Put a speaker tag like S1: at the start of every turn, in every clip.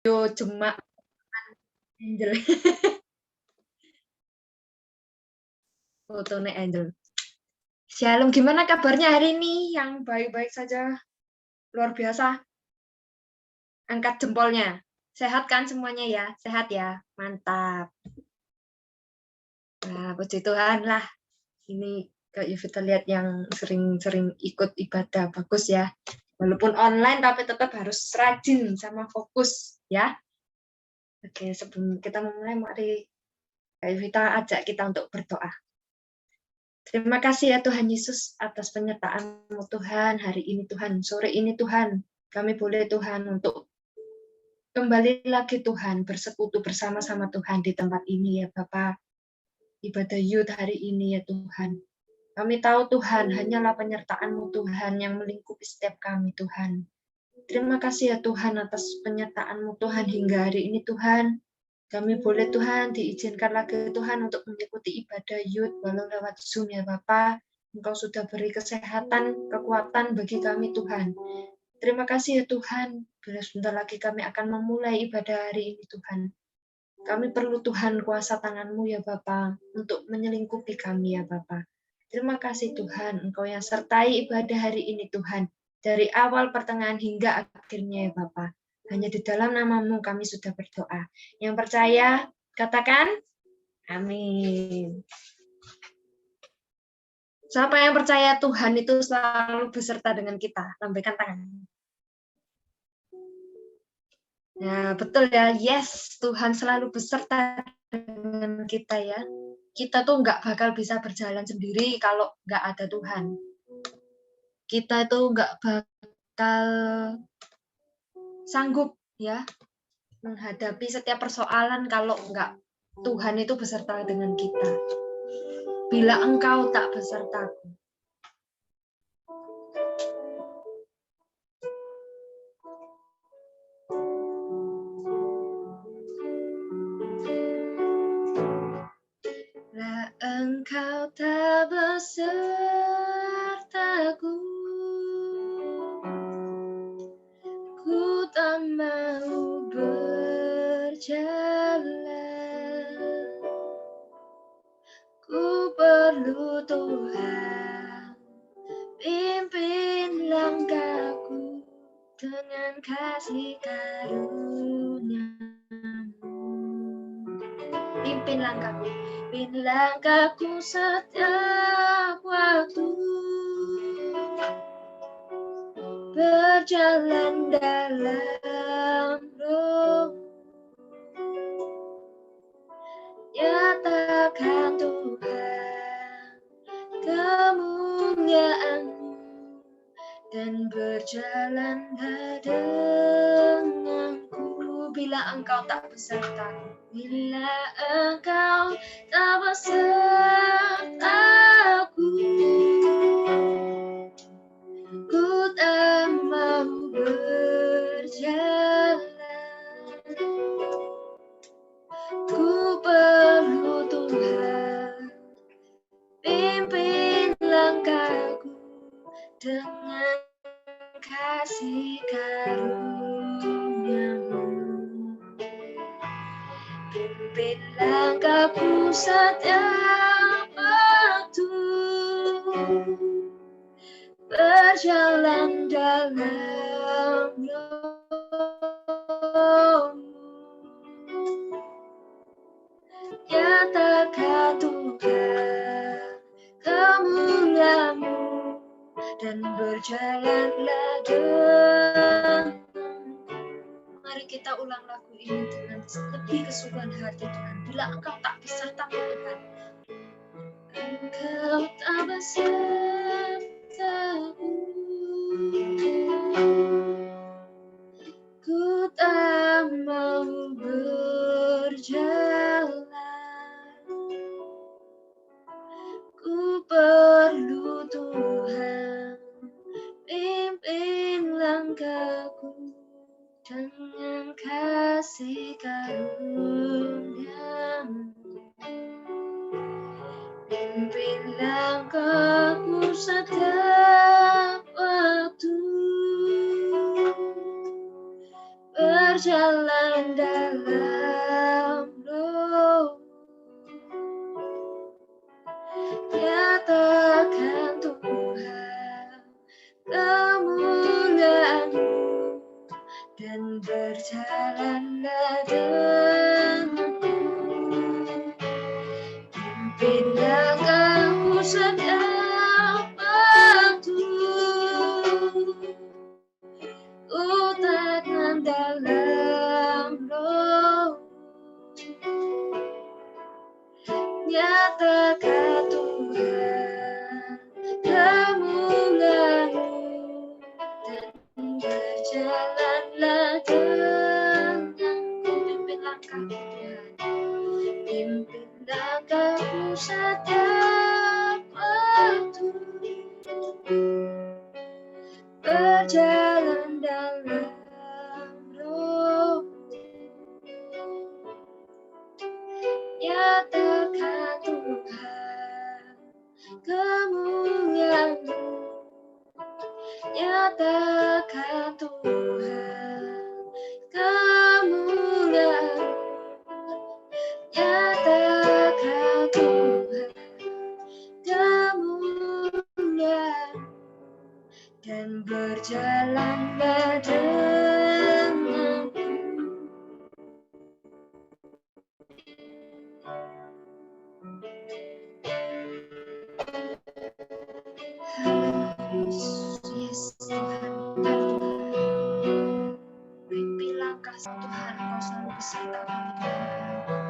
S1: Yo Jemak Angel. Fotonya Angel. Shalom, gimana kabarnya hari ini? Yang baik-baik saja, luar biasa. Angkat jempolnya. Sehat kan semuanya ya? Sehat ya? Mantap. Nah, puji Tuhan lah. Ini Kak Yuvita lihat yang sering-sering ikut ibadah, bagus ya. Walaupun online tapi tetap harus rajin sama fokus ya. Oke, sebelum kita memulai, mari Kak Yuvita ajak kita untuk berdoa. Terima kasih ya Tuhan Yesus atas penyertaan-Mu Tuhan hari ini Tuhan, sore ini Tuhan. Kami boleh Tuhan untuk kembali lagi Tuhan bersekutu bersama-sama Tuhan di tempat ini ya Bapak. Ibadah Yud hari ini ya Tuhan. Kami tahu Tuhan hanyalah penyertaan-Mu Tuhan yang melingkupi setiap kami Tuhan. Terima kasih ya Tuhan atas penyertaan-Mu Tuhan hingga hari ini Tuhan. Kami boleh Tuhan diizinkan lagi Tuhan untuk mengikuti ibadah Yud walau lewat Zoom ya Bapak. Engkau sudah beri kesehatan, kekuatan bagi kami Tuhan. Terima kasih ya Tuhan. Bila sebentar lagi kami akan memulai ibadah hari ini Tuhan. Kami perlu Tuhan kuasa tangan-Mu ya Bapak untuk menyelingkupi kami ya Bapak. Terima kasih Tuhan, Engkau yang sertai ibadah hari ini Tuhan. Dari awal pertengahan hingga akhirnya ya Bapak. Hanya di dalam nama-Mu kami sudah berdoa. Yang percaya, katakan amin. Siapa yang percaya Tuhan itu selalu beserta dengan kita? Lambaikan tangan. Ya, betul ya. Yes, Tuhan selalu beserta dengan kita ya. Kita tuh nggak bakal bisa berjalan sendiri kalau nggak ada Tuhan. Kita itu nggak bakal sanggup ya menghadapi setiap persoalan kalau nggak Tuhan itu beserta dengan kita. Bila engkau tak besertaku. Bila engkau tak besertaku, ku tak mau berjalan. Ku perlu Tuhan, pimpin langkahku dengan kasih karunia-Mu. Pimpin langkahku setiap waktu. Berjalan dalam roh, nyatakan Tuhan kemuliaan-Mu dan berjalanlah denganku. Bila engkau tak besertaku, bila engkau tak besertaku, ku tak mau berjalan. Ku perlu Tuhan, pimpin langkahku dengan kasih karunia-Mu. Pimpin langkahku setiap waktu. Berjalan dalam roh-Mu. Nyatakan Tuhan kemuliaan-Mu dan berjalanlah denganku. Mari kita ulang lagu ini dengan lebih kesungguhan hati Tuhan. Bila engkau tak besertaku Tuhan, engkau tak besertaku, ku tak mau berjalan. Ku perlu Tuhan, pimpin langkahku dengan kasih karunia-Mu. Pimpin langkahku setiap waktu. Berjalan dalam roh, nyatakan Tuhan kemuliaan-Mu, dan berjalanlah denganku. Pimpin langkahku setiap waktu, ku takkan dalam roh, nyatakan Tuhan kemuliaan-Mu, dan berjalanlah denganku. Pimpin langkahku Tuhan, pimpin langkahku setiap waktu, berjalan dalam roh, nyatakan Tuhan kemuliaan-Mu, nyatakan Tuhan kemuliaan-Mu, nyatakan Tuhan kemuliaan-Mu, dan berjalanlah denganku. Yes, Tuhan, pimpin langkah Tuhan, Engkau selalu beserta kami Tuhan.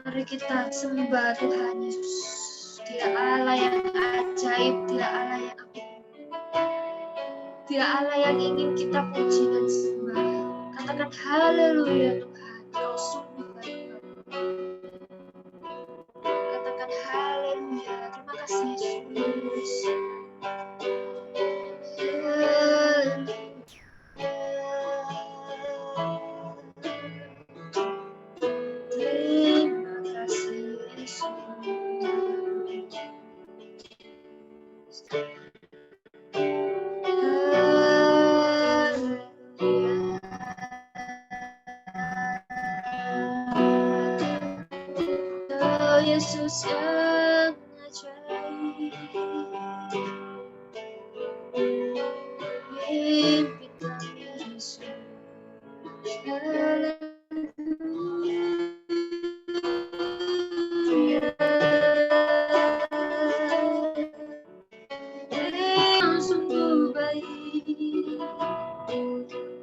S1: Mari kita sembah Tuhan Yesus. Dia Allah yang ajaib, Dia Allah yang agung, Dia Allah yang ingin kita puji dan sembah. Katakan haleluya Tuhan, Kau sungguh baik. Katakan haleluya, terima kasih Yesus. Terima kasih Yesus. Oh Yesus yang ajaib, pimpin kami Yesus. Haleluya. Engkau sungguh baik.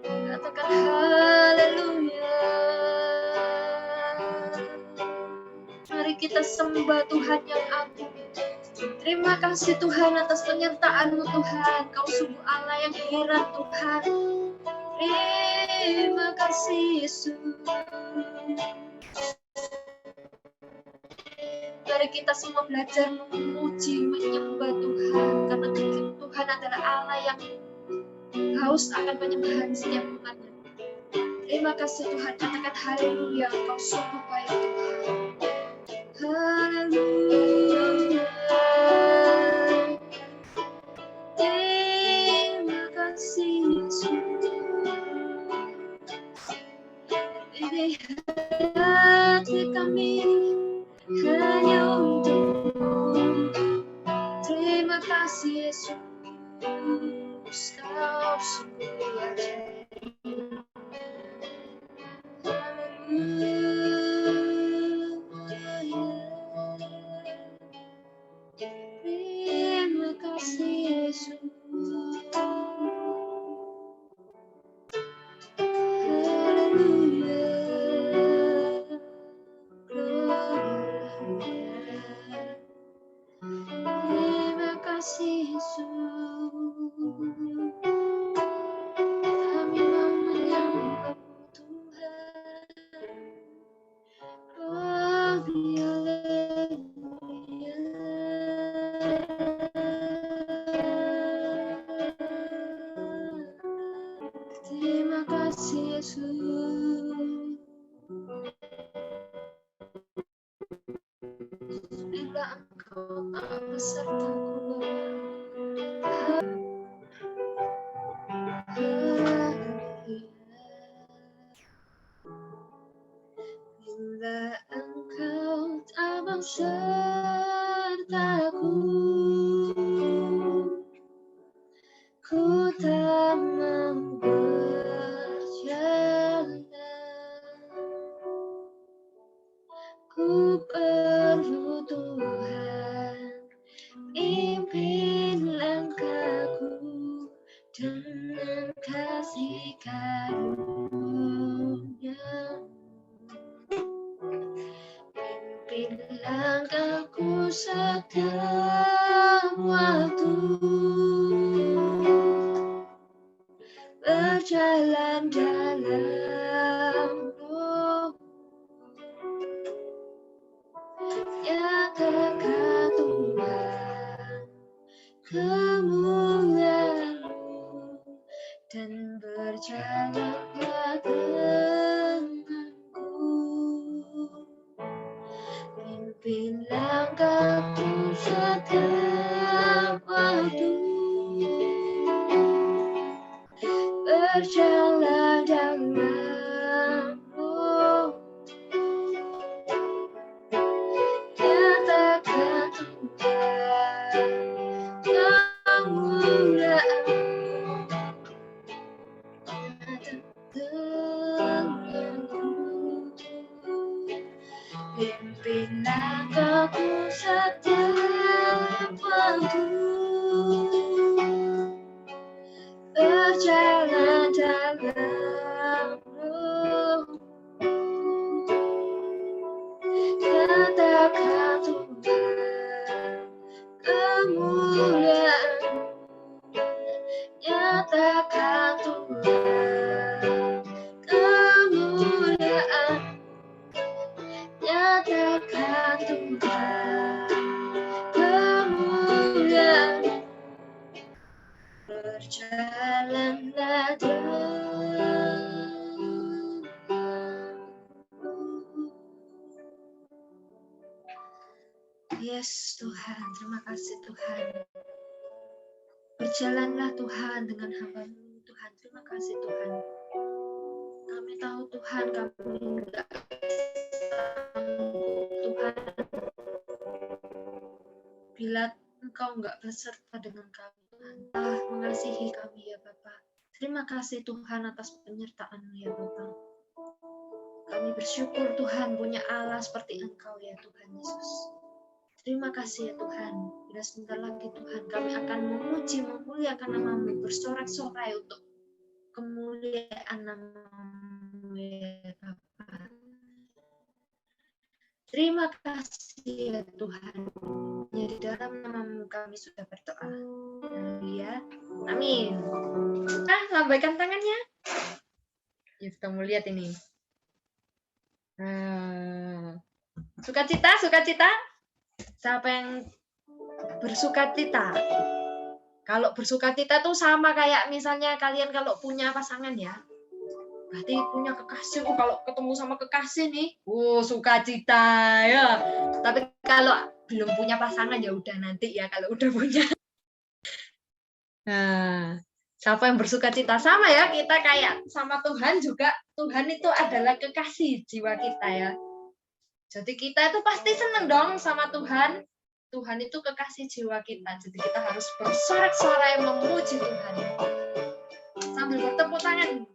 S1: Katakan haleluya. Mari kita sembah Tuhan yang agung. Terima kasih Tuhan atas penyertaan-Mu Tuhan. Kau sungguh Allah yang heran Tuhan. Terima kasih Yesus. Mari kita semua belajar memuji, menyembah Tuhan. Karena Tuhan adalah Allah yang haus akan penyembahan setiap umatnya. Terima kasih Tuhan. Katakan haleluya. Kau sungguh baik Tuhan. Haleluya. Terima kasih Yesus. Ini hati kami hanya untuk-Mu. Terima kasih Yesus. Kau sungguh ajaib. Terima kasih Yesus. Haleluya. Terima kasih Yesus. Kami mau menyembah-Mu Tuhan. Glory, haleluya. Terima kasih Yesus. Bila Engkau tak besertaku, haleluya. sertaku, ku tak mau berjalan, ku perlu Tuhan, pimpin langkahku dengan kasih karunia. Pimpin langkahku setiap waktu, berjalan dalam roh, nyatakan Tuhan kemuliaan-Mu, dan berjalanlah denganku. Pimpin langkahku setiap waktu, berjalan dalam roh, nyatakan Tuhan kemuliaan-Mu, denganku. Pimpin langkahku setiap waktu, berjalan dalam roh, nyatakan Tuhan kemuliaan, nyatakan Tuhan kemuliaan, nyatakan Tuhan kemuliaan, berjalanlah denganku. Yes Tuhan, terima kasih Tuhan. Berjalanlah Tuhan dengan hamba-Mu Tuhan. Terima kasih Tuhan. Kami tahu Tuhan, kami enggak sanggup Tuhan, bila Engkau enggak beserta dengan kami Tuhan. Allah mengasihi kami ya Bapa. Terima kasih Tuhan atas penyertaan-Mu ya Bapa. Kami bersyukur Tuhan punya Allah seperti Engkau ya Tuhan Yesus. Terima kasih ya Tuhan. Bila sebentar lagi Tuhan kami akan memuji, memuliakan nama-Mu, bersorak-sorai untuk kemuliaan nama-Mu ya Bapa. Terima kasih ya Tuhan. Ya, di dalam nama-Mu kami sudah berdoa. Haleluya. Amin. Lambaikan tangannya. Ya, kita mau lihat ini. Sukacita, sukacita. Siapa yang bersukacita? Kalau bersukacita tuh sama kayak misalnya kalian kalau punya pasangan ya. Berarti punya kekasih. Kalau ketemu sama kekasih nih, sukacita ya. Tapi kalau belum punya pasangan ya udah nanti ya kalau udah punya. Nah, siapa yang bersukacita sama ya, kita kayak sama Tuhan juga. Tuhan itu adalah kekasih jiwa kita ya. Jadi kita itu pasti seneng dong sama Tuhan. Tuhan itu kekasih jiwa kita. Jadi kita harus bersorak-sorai memuji Tuhan. Sambil bertepuk tangan.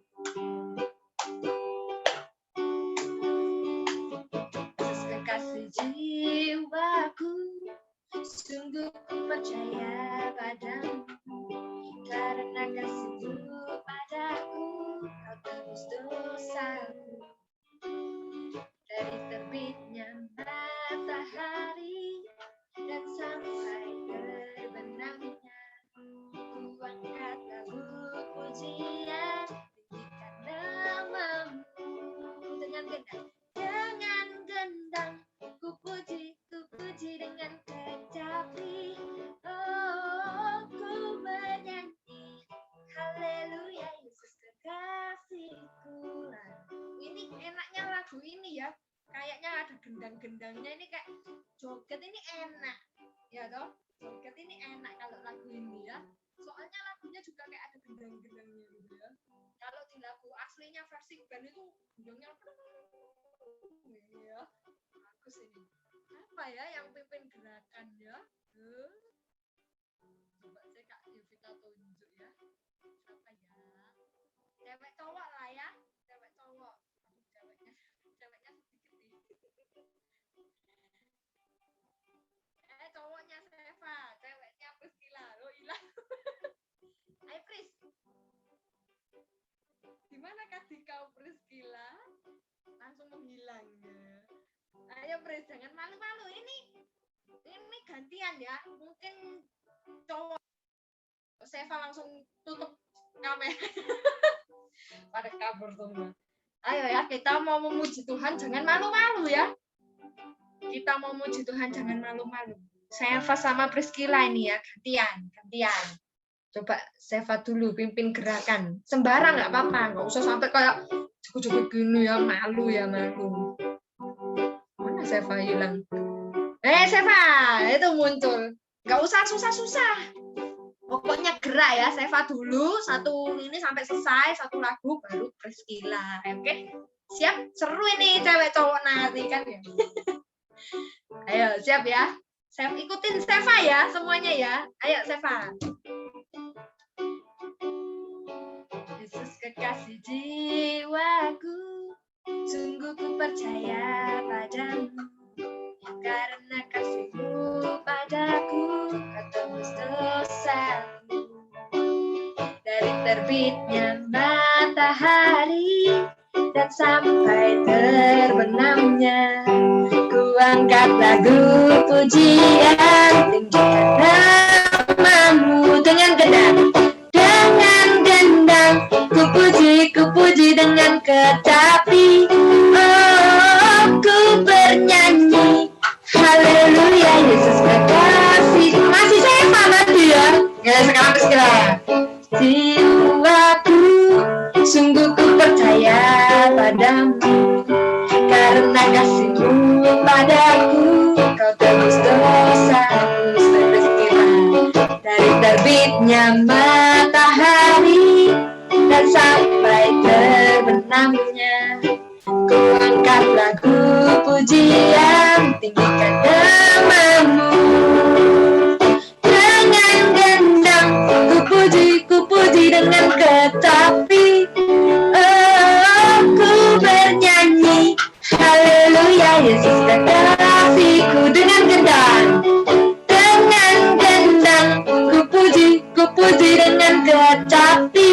S1: Yesus kekasih jiwaku, sungguh ku percaya padamu. Karena kasih-Mu padaku, Kau tebus dosaku. Dari terbitnya matahari dan sampai terbenamnya, ku angkat lagu pujian, tinggikan nama-Mu. Dengan gendang, ku puji dengan kecapi. Oh, ku menyanyi, haleluya, Yesus kekasihku. Ini enaknya lagu ini ya. Kayaknya ada gendang-gendangnya, ini kayak joget ini enak. Ya toh? Joget ini enak kalau lagu ini ya. Soalnya lagunya juga kayak ada gendang-gendangnya gitu ya. Kalau di lagu aslinya versi band itu gendangnya ya. Bagus ini. siapa ya yang pimpin gerakan ya? Coba saya Kak Yovita tunjuk ya. Siapa ya? Cewek cowok lah ya. Cewek cowok. Ceweknya sedikit nih. Cowoknya Seva, ceweknya Priscila. Lo hilang. Ayo Pris. Gimana Kak kau Priscila? Langsung menghilang ya. Ayo Pris, jangan malu-malu. Ini gantian ya. Mungkin cowok Seva langsung tutup kamera. Pada kabur semua. Ayo ya, kita mau memuji Tuhan, jangan malu-malu ya. Kita mau memuji Tuhan, jangan malu-malu. Seva sama Priscila ini ya, gantian. Coba Seva dulu pimpin gerakan. Sembarang nggak apa-apa, nggak usah sampai kayak cukup gini ya, malu. Mana Seva hilang? Seva, itu muncul. Nggak usah susah-susah. Pokoknya gerak ya, Seva dulu satu ini sampai selesai satu lagu baru Priscila. Oke? Siap? Seru ini cewek cowok nanti kan ya. Ayo, siap ya. Saya ikutin Seva ya semuanya ya. Ayo Seva. Yesus kekasih jiwaku, sungguh ku percaya padamu. Karena kasih-Mu padaku, Kau tebus dosaku. Dari terbitnya matahari dan sampai terbenamnya, ku angkat lagu pujian, tinggikan namamu dengan gendang, ku puji dengan kecapi. Oh, ku bernyanyi haleluya, Yesus kekasih. Masih Seva nanti ya. Ya sekarang Priscila. Jiwaku sungguh ku percaya padamu, karena kasih-Mu padaku, Kau tebus dosaku. Dari terbitnya matahari dan sampai terbenamnya, ku angkat lagu pujian, tinggikan namamu. Dengan gendang ku puji dengan kecapi. Oh, ku bernyanyi haleluya, Yesus kekasihku. Dengan gendang ku puji dengan kecapi.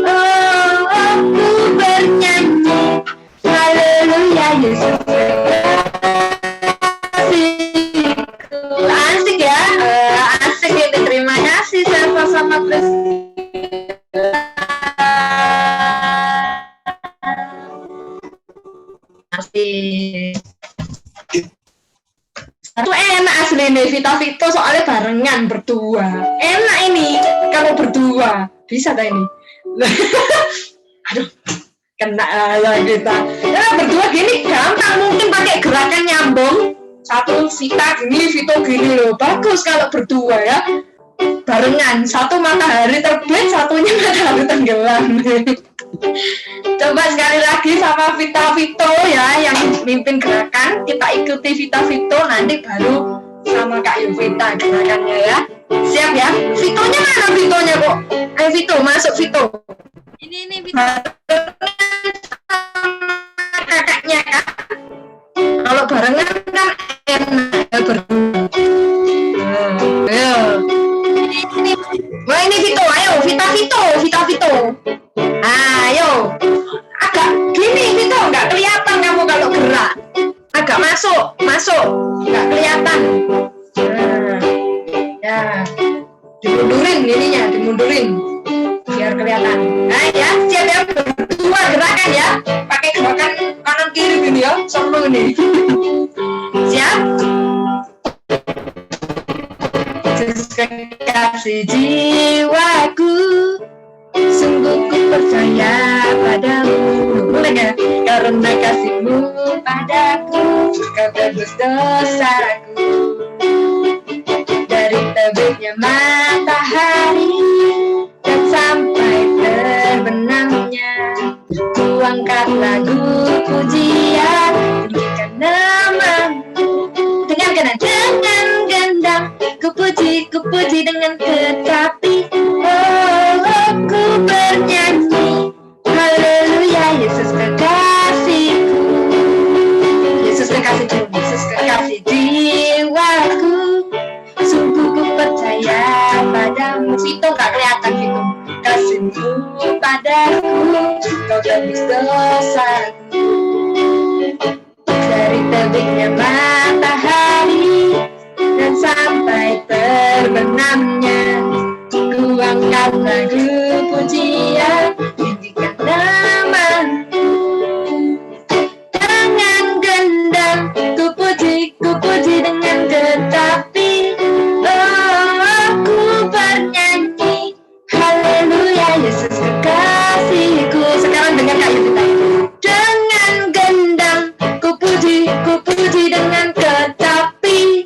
S1: Oh, ku bernyanyi haleluya, Yesus kekasihku. Asik ya, asik ini. Terima kasih Seva sama Priscila. Asik. Itu enak asli nih, Vita Vito soalnya barengan berdua. Enak ini kalau berdua. Bisa tak ini? Aduh, kena ya kita. Ya berdua gini gampang, mungkin pakai gerakan nyambung. Satu Vita gini, Vito gini loh. Bagus kalau berdua ya. Barengan, satu matahari terbit, satunya matahari tenggelam. Coba sekali lagi sama Vita Vito ya yang mimpin gerakan. Kita ikuti Vita Vito, nanti baru sama Kak Yovita gerakannya ya. Siap ya? Vitonya mana Vitonya kok? Ayo Vito, masuk Vito. Ini Vito. Kakaknya Kak. Kalau barengan kan enak berdua. Ayo. Wah ini Vito, ayo Vita Vito. Ayo, agak gini Vito, nggak kelihatan kamu kalau gerak. Agak masuk, nggak kelihatan. Ya, dimundurin, biar kelihatan. Nah ya, siap ya, berdua gerakan ya, pakai gerakan kanan kiri gini ya, seru nih. Siap? Yesus kekasih jiwaku, sungguh ku percaya padamu. Boleh gak? Karena kasih-Mu padaku, Kau tebus dosaku. Dari terbitnya matahari dan sampai terbenamnya, ku angkat lagu pujian, tinggikan namamu dengan Engkau tebus dosaku. Dari terbitnya matahari dan sampai terbenamnya, ku angkat lagu pujian, tinggikan nama-Mu. Dengan gendang ku puji dengan tetapi, oh aku bernyanyi haleluya Yesus kekasihku. Sekarang dengar Kak Yudita. Dengan gendang ku puji dengan tetapi,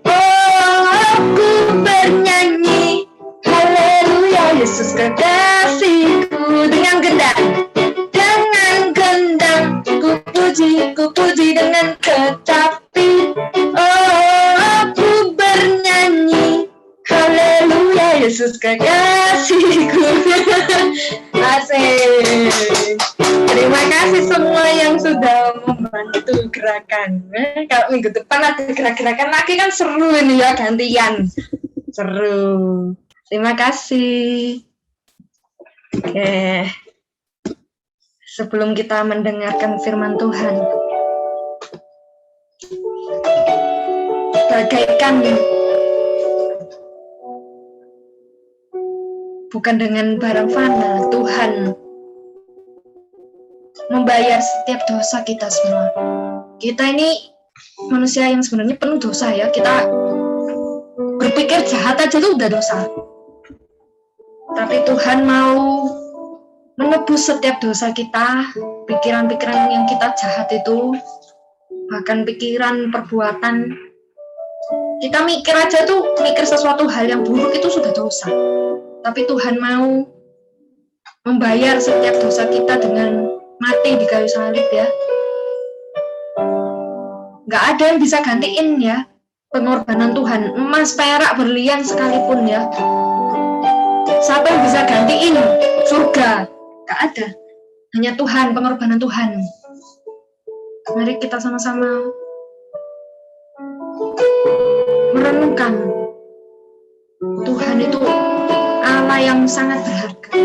S1: oh aku bernyanyi haleluya Yesus kekasihku. Dengan gendang ku puji dengan tetapi, oh aku bernyanyi haleluya Yesus kekasihku. Asik. Terima kasih semua yang sudah membantu gerakan. Kalau minggu depan ada gerak-gerakan lagi kan seru ini ya, gantian. Seru. Terima kasih. Oke. Sebelum kita mendengarkan firman Tuhan, bagaikan bukan dengan barang fana, Tuhan membayar setiap dosa kita semua. Kita ini manusia yang sebenarnya penuh dosa ya. Kita berpikir jahat aja itu udah dosa. Tapi Tuhan mau menebus setiap dosa kita, pikiran-pikiran yang kita jahat itu, bahkan pikiran, perbuatan. Kita mikir aja tuh, mikir sesuatu hal yang buruk itu sudah dosa. Tapi Tuhan mau membayar setiap dosa kita dengan mati di kayu salib ya. Nggak ada yang bisa gantiin ya pengorbanan Tuhan, emas, perak, berlian sekalipun ya. Siapa yang bisa gantiin surga? Nggak ada. Hanya Tuhan, pengorbanan Tuhan. Mari kita sama-sama merenungkan Tuhan itu Allah yang sangat berharga.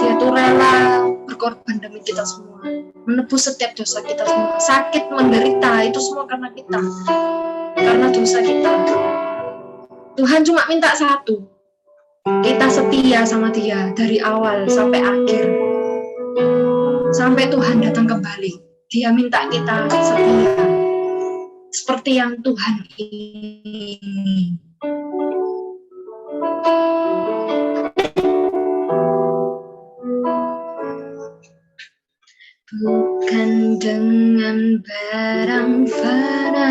S1: Dia tuh rela berkorban demi kita semua, menebus setiap dosa kita semua. Sakit, menderita, itu semua karena kita, karena dosa kita. Tuhan cuma minta satu, kita setia sama Dia dari awal sampai akhir, sampai Tuhan datang kembali. Dia minta kita setia seperti yang Tuhan ingin. Bukan dengan barang fana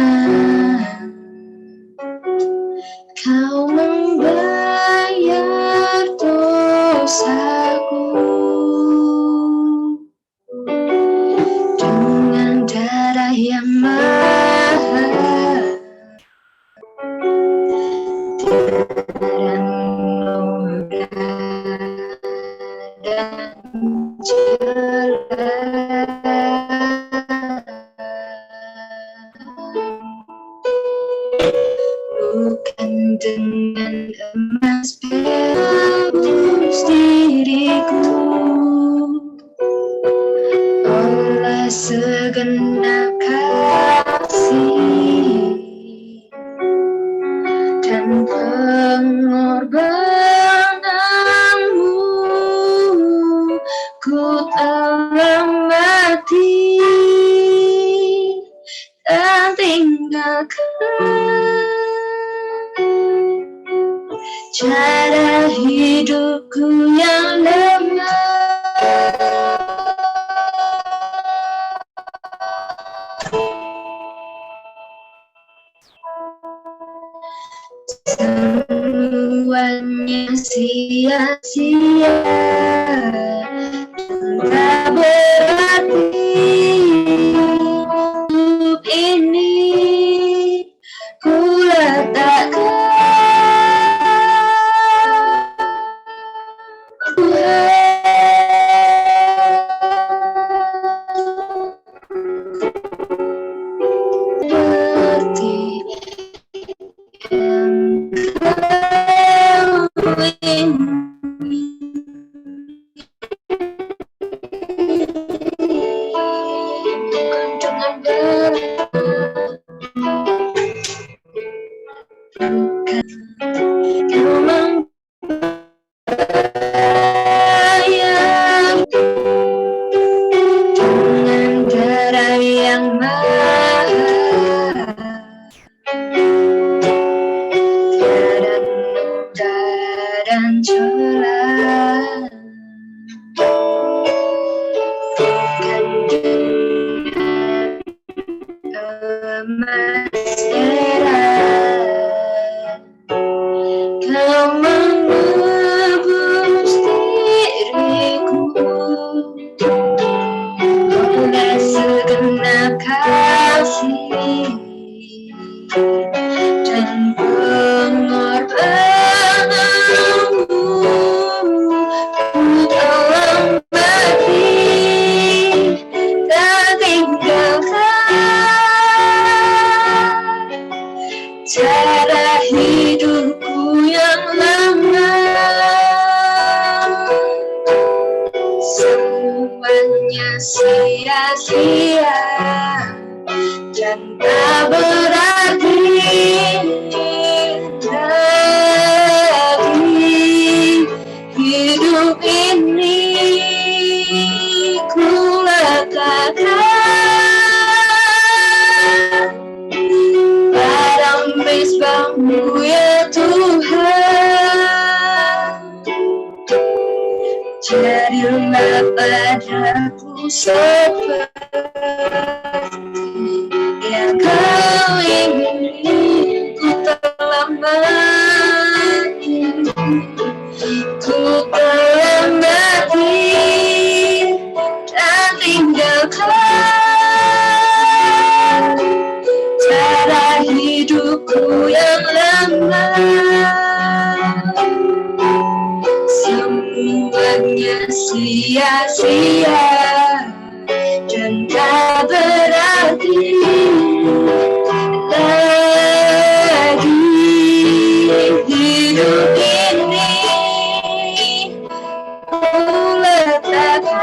S1: Kau membayar dosaku, dengan darah yang mahal, terang dan jelas. Bukan dengan emas perak diriku, oleh segenap kasih dan pengorbananmu, ku telah mati dan tinggalkan cara hidupku yang lemah. Semuanya sia-sia dan tak berarti. Hidup ini ku letakkan yang maha, tiada noda dan celah, bukan emas perak. Kau menebus diriku oleh segenap kasih dan pengorbananmu. Ku dalam hati tak tinggalkan cara hidupku yang lama. Semuanya sia-sia dan tak berarti lagi. Hidup ini ku letakkan pada mezbahmu ya Tuhan. Jadilah padaku seperti yang kau ingini. Ku telah mati, ku telah mati dan tinggalkan cara hidupku yang lama. Semuanya sia-sia dan tak berarti lagi. Hidup ini ku letakkan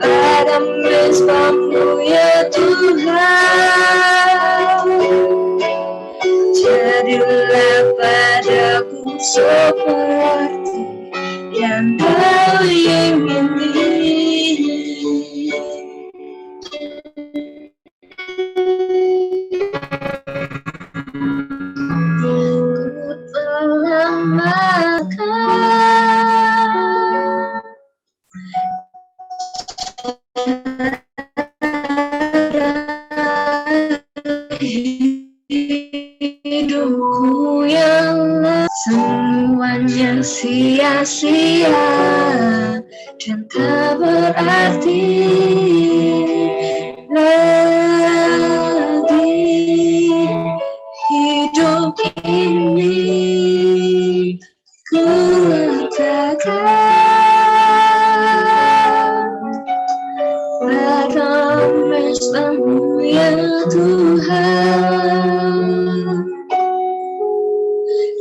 S1: pada mezbahmu ya Tuhan. Jadilah padaku seperti yang kau ingini. Ku telah makan hidupku yang semuanya sia-sia dan tak berarti lagi. Hidup ini ku letakkan pada mezbahmu ya Tuhan.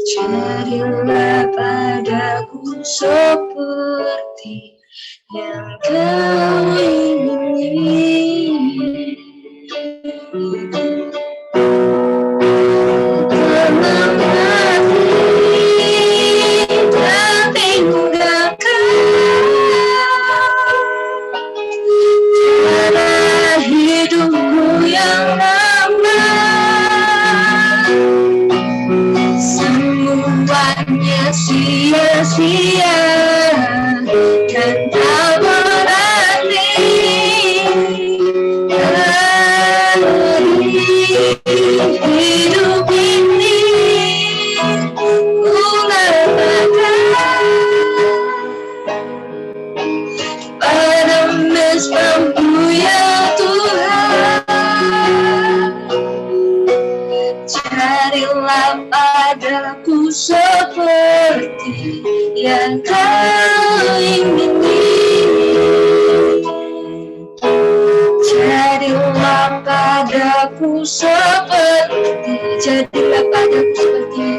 S1: Jadilah padaku seperti yang kau ingini. Dalam hati tak tinggalkan cara hidupku yang lama. Semuanya sia-sia dan tak berarti lagi. Hidup ini ku letakkan pada mezbahmu ya Tuhan. Jadilah padaku seperti yang kau ingini. Jadilah padaku seperti, jadilah padaku seperti,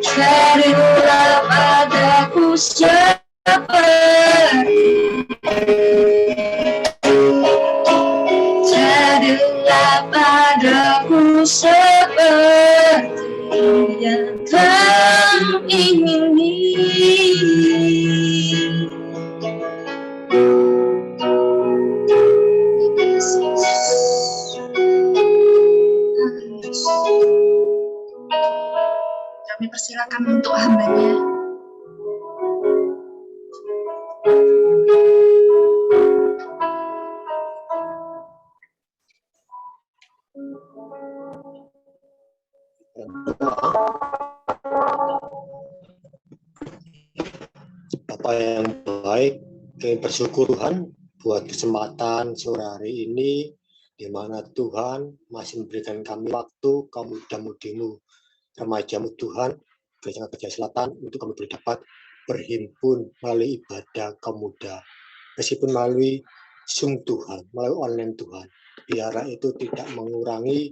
S1: jadilah padaku seperti, jadilah padaku seperti yang kau ingini. dipersilakan untuk hambanya.
S2: Bapak yang baik, kami bersyukur Tuhan buat kesempatan sore hari ini, di mana Tuhan masih memberikan kami waktu, kaum muda-mudimu, remajamu Tuhan, Gereja Kerja Selatan, untuk kami boleh dapat berhimpun melalui ibadah kaum muda, meskipun melalui Zoom Tuhan, melalui online Tuhan. Biarlah itu tidak mengurangi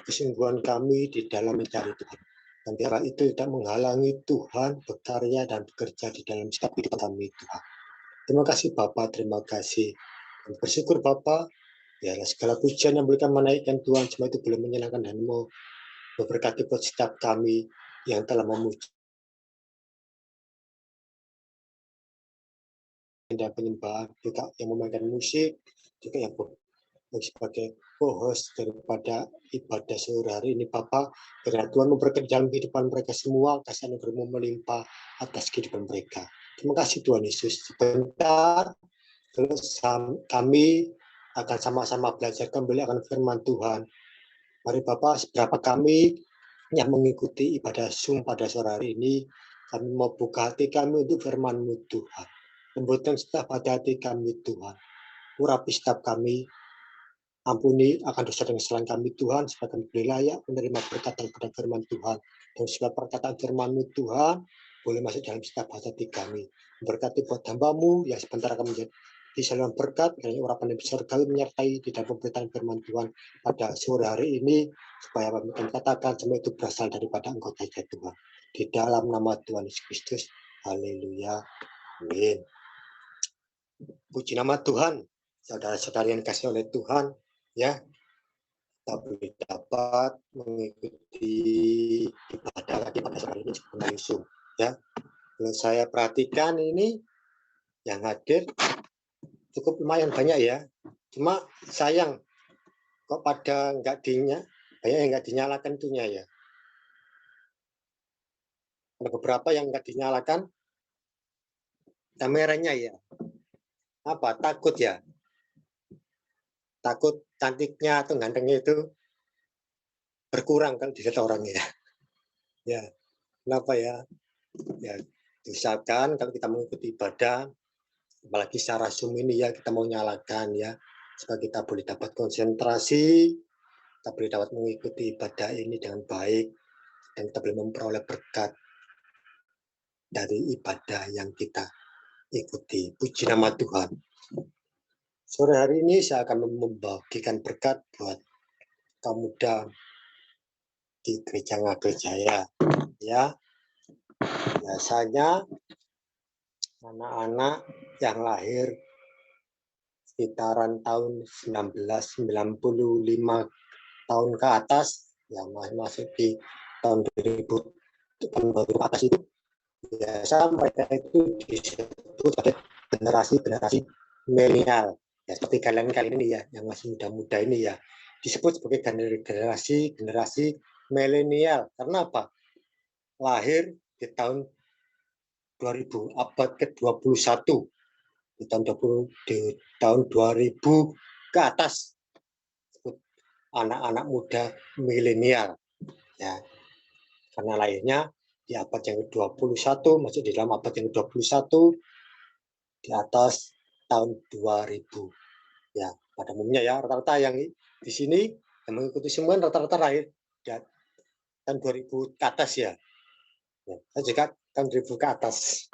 S2: kesungguhan kami di dalam mencari Tuhan. Dan biarlah itu tidak menghalangi Tuhan berkarya dan bekerja di dalam setiap kehidupan kami Tuhan. Terima kasih Bapak, terima kasih. Dan bersyukur Bapak, biarlah segala pujian yang berikan menaikkan Tuhan, semua itu boleh menyenangkan dan mau memberkati buat setiap kami yang telah memuji dan penyembahan, juga yang memainkan musik, juga yang sebagai co-host daripada ibadah sore hari ini Bapak, biarlah Tuhan memberkati dalam kehidupan mereka semua, kasih anugerah-Mu melimpah atas kehidupan mereka. Terima kasih Tuhan Yesus. Sebentar kami akan sama-sama belajar kembali akan firman Tuhan. Mari Bapak, seberapa kami yang mengikuti ibadah Zoom pada sore hari ini, kami mau buka hati kami untuk firman-Mu Tuhan. Lembutkan setiap hati kami Tuhan. Urapi setiap kami. Ampuni akan dosa dan kesalahan kami Tuhan, supaya kami boleh layak menerima berkat daripada firman Tuhan. Dan segala perkataan firman-Mu Tuhan, boleh masuk dalam setiap hati kami. Berkati buat hamba-Mu yang sebentar akan menjadi di saluran berkat, dan urapan yang besar kami menyertai di dalam pemberitaan firman Tuhan pada sore hari ini, supaya kami katakan semua itu berasal daripada Engkau saja Tuhan. Di dalam nama Tuhan Yesus Kristus. Haleluya. Amin. Puji nama Tuhan, saudara-saudari yang dikasihi oleh Tuhan. Ya, kita boleh dapat mengikuti ibadah lagi pada saat ini sebenarnya Zoom. Ya, kalau saya perhatikan ini yang hadir cukup lumayan banyak ya. Cuma sayang kok pada banyak yang nggak dinyalakan itunya ya. Ada beberapa yang nggak dinyalakan kameranya ya. Apa? Takut ya? Takut cantiknya atau gantengnya itu berkurang kalau dilihat orang ya. Ya, kenapa ya? Ya, diusahakan kalau kita mengikuti ibadah, apalagi secara Zoom ini ya, kita mau nyalakan ya, supaya kita boleh dapat konsentrasi, kita boleh dapat mengikuti ibadah ini dengan baik, dan kita boleh memperoleh berkat dari ibadah yang kita ikuti. Puji nama Tuhan. Sore hari ini saya akan membagikan berkat buat kaum muda di Gereja Ngagerjaya. Ya, biasanya anak-anak yang lahir sekitaran tahun 1995 tahun ke atas, yang masuk di tahun 2000 ke atas itu, biasa mereka itu disebut sebagai generasi milenial. Ya, seperti kalian ini ya, yang masih muda-muda ini ya, disebut sebagai generasi milenial. Karena apa? Lahir di tahun 2000, abad ke-21. Di tahun 2000 ke atas, disebut anak-anak muda milenial. Ya, karena lahirnya di abad yang ke-21, masuk di dalam abad yang ke-21, di atas tahun 2000. Ya, pada umumnya ya, rata-rata yang di sini yang mengikuti semua rata-rata lahir di tahun 2000 ke atas ya. Ya, saya juga tahun 2000 ke atas.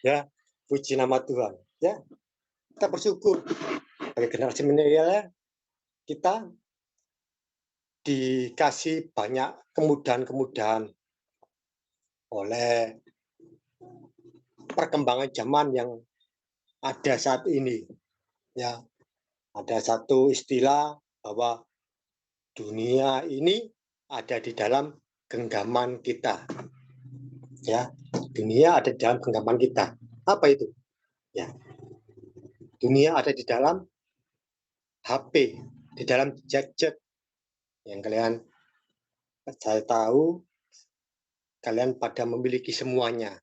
S2: Ya, puji nama Tuhan. Ya, kita bersyukur sebagai generasi milenial kita dikasih banyak kemudahan-kemudahan oleh perkembangan zaman yang ada saat ini. Ya, ada satu istilah bahwa dunia ini ada di dalam genggaman kita. Ya, dunia ada di dalam genggaman kita. Apa itu? Ya, dunia ada di dalam HP, di dalam gadget. Yang kalian saya tahu kalian pada memiliki semuanya.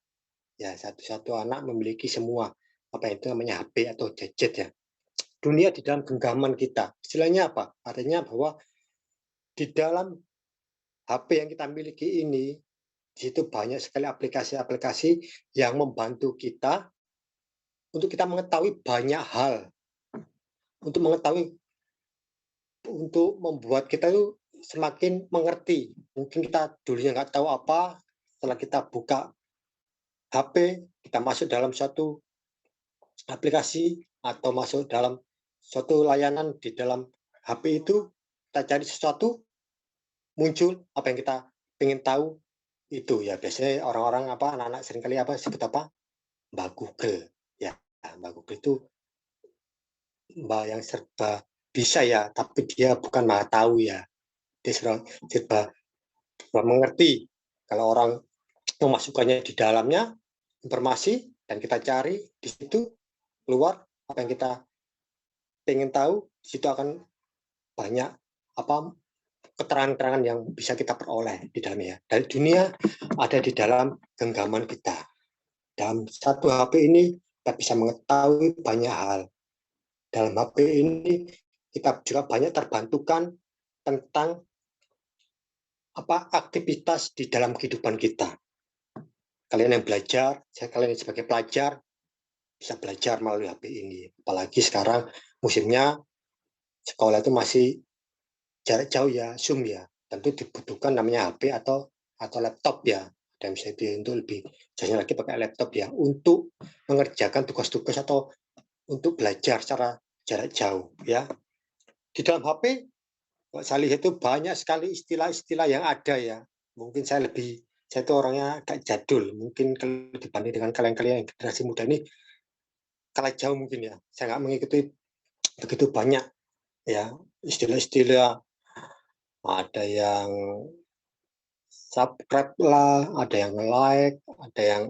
S2: Ya, satu anak memiliki semua apa itu namanya HP atau gadget ya. Dunia di dalam genggaman kita. Istilahnya apa? Artinya bahwa di dalam HP yang kita miliki ini, di situ banyak sekali aplikasi-aplikasi yang membantu kita untuk kita mengetahui banyak hal, untuk membuat kita itu semakin mengerti. Mungkin kita dulunya nggak tahu apa, setelah kita buka HP, kita masuk dalam suatu aplikasi atau masuk dalam suatu layanan di dalam HP itu, kita cari sesuatu, muncul apa yang kita ingin tahu, itu ya biasanya orang-orang anak-anak seringkali sebut Mbak Google. Ya, Mbak Google itu Mbak yang serba bisa ya, tapi dia bukan Maha tahu ya. Dia serba mengerti. Kalau orang memasukkannya di dalamnya informasi dan kita cari di situ keluar apa yang kita ingin tahu, di situ akan banyak keterangan-keterangan yang bisa kita peroleh di dalamnya. Dari dunia ada di dalam genggaman kita. Dalam satu HP ini kita bisa mengetahui banyak hal. Dalam HP ini kita juga banyak terbantukan tentang aktivitas di dalam kehidupan kita. Kalian yang belajar, kalian sebagai pelajar bisa belajar melalui HP ini. Apalagi sekarang musimnya sekolah itu masih jarak jauh ya, Zoom ya. Tentu dibutuhkan namanya HP atau laptop ya. Dan bisa untuk lebih jelasnya lagi pakai laptop ya untuk mengerjakan tugas-tugas atau untuk belajar secara jarak jauh ya. Di dalam HP saya lihat itu banyak sekali istilah-istilah yang ada ya. Mungkin saya itu orangnya agak jadul. Mungkin kalau dibanding dengan kalian-kalian yang generasi muda ini kalah jauh mungkin ya. Saya nggak mengikuti begitu banyak ya istilah-istilah. Ada yang subscribe lah, ada yang like, ada yang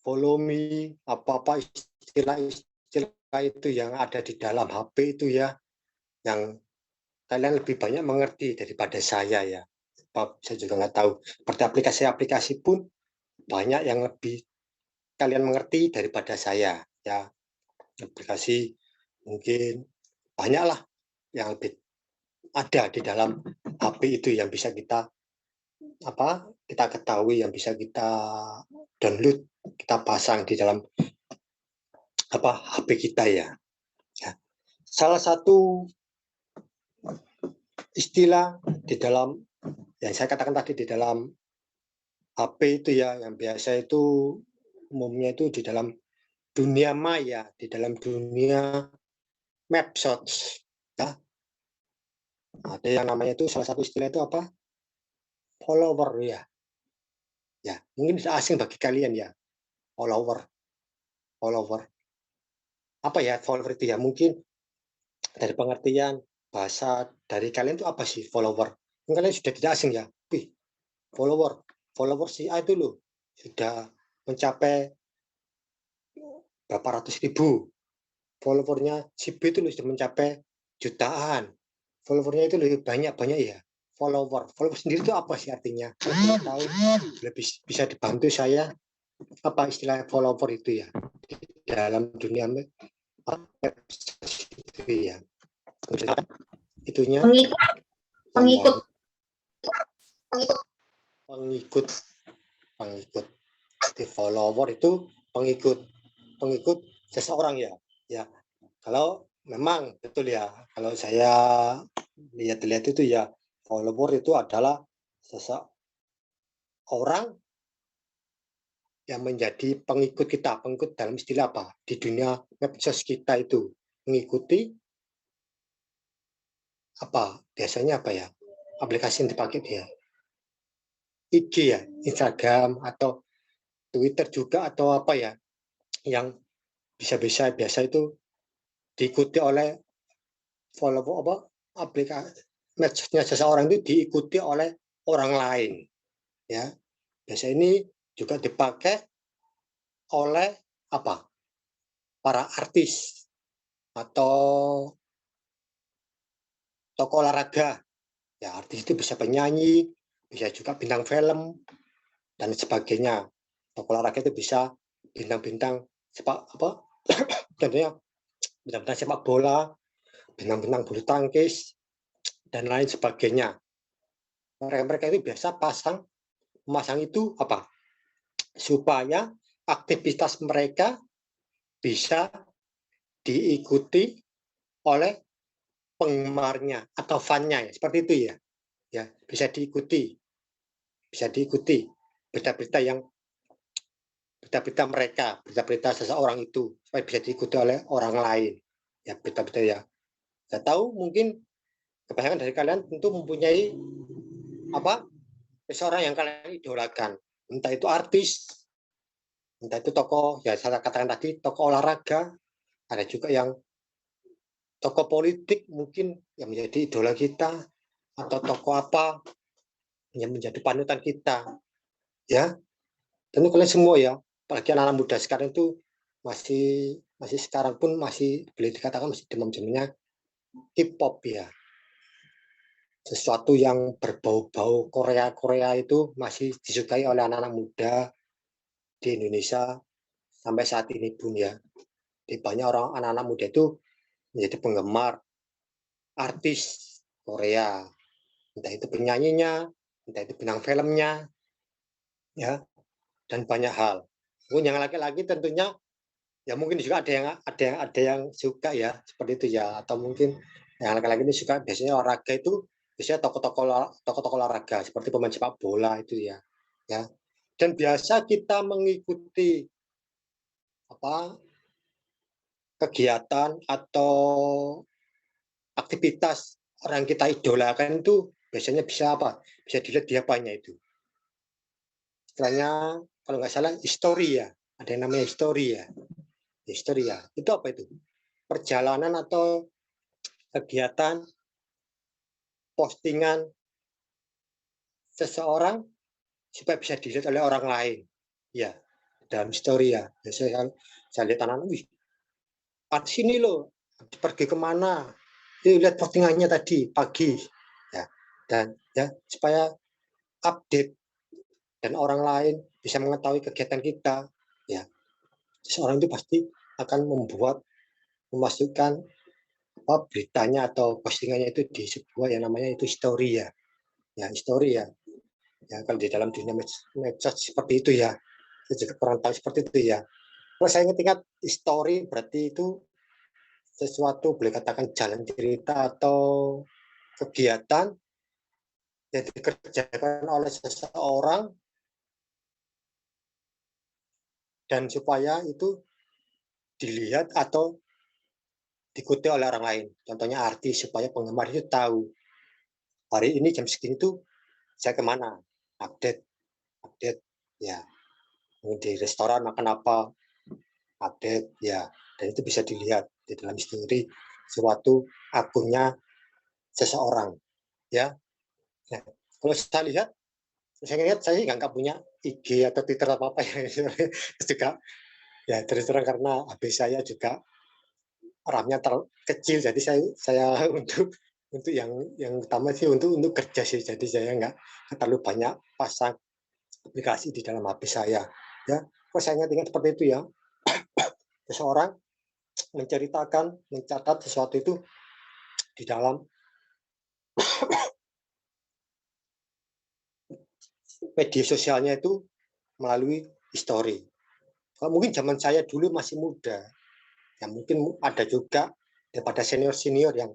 S2: follow me, apa-apa istilah-istilah itu yang ada di dalam HP itu ya, yang kalian lebih banyak mengerti daripada saya ya. Sebab saya juga nggak tahu. Seperti aplikasi-aplikasi pun banyak yang lebih kalian mengerti daripada saya ya. Aplikasi mungkin banyaklah yang lebih ada di dalam HP itu yang bisa kita kita ketahui, yang bisa kita download, kita pasang di dalam HP kita ya. Salah satu istilah di dalam yang saya katakan tadi di dalam HP itu ya, yang biasa itu umumnya itu di dalam dunia maya, di dalam dunia medsos ya. Ada yang namanya itu salah satu istilah itu follower ya. Ya, mungkin asing bagi kalian ya. Follower. Apa ya follower itu ya? Mungkin dari pengertian bahasa dari kalian itu apa sih follower? Mungkin kalian sudah tidak asing ya. Wih, follower si A itu loh sudah mencapai berapa ratus ribu. Followernya si B itu loh sudah mencapai jutaan. Followernya itu lebih banyak ya. Follower sendiri itu apa sih artinya? Kalau tahu lebih bisa dibantu saya apa istilah follower itu ya di dalam dunia itu ya. Itunya
S1: Pengikut.
S2: Pengikut. Di follower itu pengikut seseorang ya. Ya, kalau memang betul ya, kalau saya lihat-lihat itu ya, follower itu adalah seseorang yang menjadi pengikut kita, pengikut dalam istilah di dunia medsos kita itu mengikuti biasanya ya, aplikasi yang dipakai dia. IG ya, Instagram atau Twitter juga atau ya, yang biasa itu diikuti oleh follower aplikasi medsosnya seseorang itu diikuti oleh orang lain ya. Biasa ini juga dipakai oleh para artis atau tokoh olahraga ya. Artis itu bisa penyanyi, bisa juga bintang film dan sebagainya. Tokoh olahraga itu bisa bintang-bintang sepak apa contohnya bintang-bintang sepak bola, bintang-bintang bulu tangkis dan lain sebagainya. Mereka-mereka itu biasa memasang itu apa? Supaya aktivitas mereka bisa diikuti oleh penggemarnya atau fan-nya ya, seperti itu ya. Ya, bisa diikuti. Bisa diikuti berita-berita mereka, berita-berita seseorang itu supaya bisa diikuti oleh orang lain. Ya, berita-berita ya. Saya tahu mungkin kebanyakan dari kalian tentu mempunyai apa? Seseorang yang kalian idolakan. Entah itu artis, entah itu tokoh, ya saya katakan tadi tokoh olahraga, ada juga yang tokoh politik mungkin yang menjadi idola kita, atau tokoh apa yang menjadi panutan kita, ya. Tentu kalian semua ya, apalagi anak-anak muda sekarang itu masih sekarang pun masih boleh dikatakan masih demam-demamnya K-pop ya. Sesuatu yang berbau-bau Korea itu masih disukai oleh anak-anak muda di Indonesia sampai saat ini pun ya. Di banyak orang anak-anak muda itu menjadi penggemar artis Korea, entah itu penyanyinya, entah itu bintang filmnya, ya, dan banyak hal. Mungkin yang laki-laki tentunya ya mungkin juga ada yang suka ya seperti itu ya, atau mungkin yang laki-laki ini suka biasanya olahraga itu biasanya tokoh-tokoh olahraga seperti pemain sepak bola itu ya, ya. Dan biasa kita mengikuti apa kegiatan atau aktivitas orang yang kita idolakan itu biasanya bisa apa? Bisa dilihat di apanya itu. Istilahnya kalau nggak salah histori ya, ada yang namanya histori ya. Histori ya, itu apa itu? Perjalanan atau kegiatan, postingan seseorang supaya bisa dilihat oleh orang lain. Ya, dalam histori ya. Saya lihat anak-anak, wih, sini loh, pergi kemana? Lihat postingannya tadi pagi, ya. Dan ya supaya update dan orang lain bisa mengetahui kegiatan kita, ya. Seseorang itu pasti akan memasukkan beritanya atau postingannya itu di sebuah yang namanya itu story ya. Ya, story ya. Ya, kalau di dalam dunia medsos seperti itu ya. Saya juga kurang tahu seperti itu ya. Kalau saya ingat story berarti itu sesuatu boleh katakan jalan cerita atau kegiatan yang dikerjakan oleh seseorang dan supaya itu dilihat atau diikuti oleh orang lain. Contohnya artis supaya penggemar itu tahu hari ini jam segini tuh saya kemana, update, update, ya. Di restoran makan apa, update, ya. Dan itu bisa dilihat di dalam histori suatu akunnya seseorang, ya. Nah, kalau saya lihat saya nggak punya IG atau Twitter apa apa ya, juga ya terus terang karena HP saya juga RAM-nya kecil, jadi saya untuk yang utama sih untuk kerja sih, jadi saya nggak terlalu banyak pasang aplikasi di dalam HP saya. Ya, kok saya ingat seperti itu ya. Seseorang mencatat sesuatu itu di dalam media sosialnya itu melalui histori. Kalau mungkin zaman saya dulu masih muda, ya mungkin ada juga daripada senior-senior yang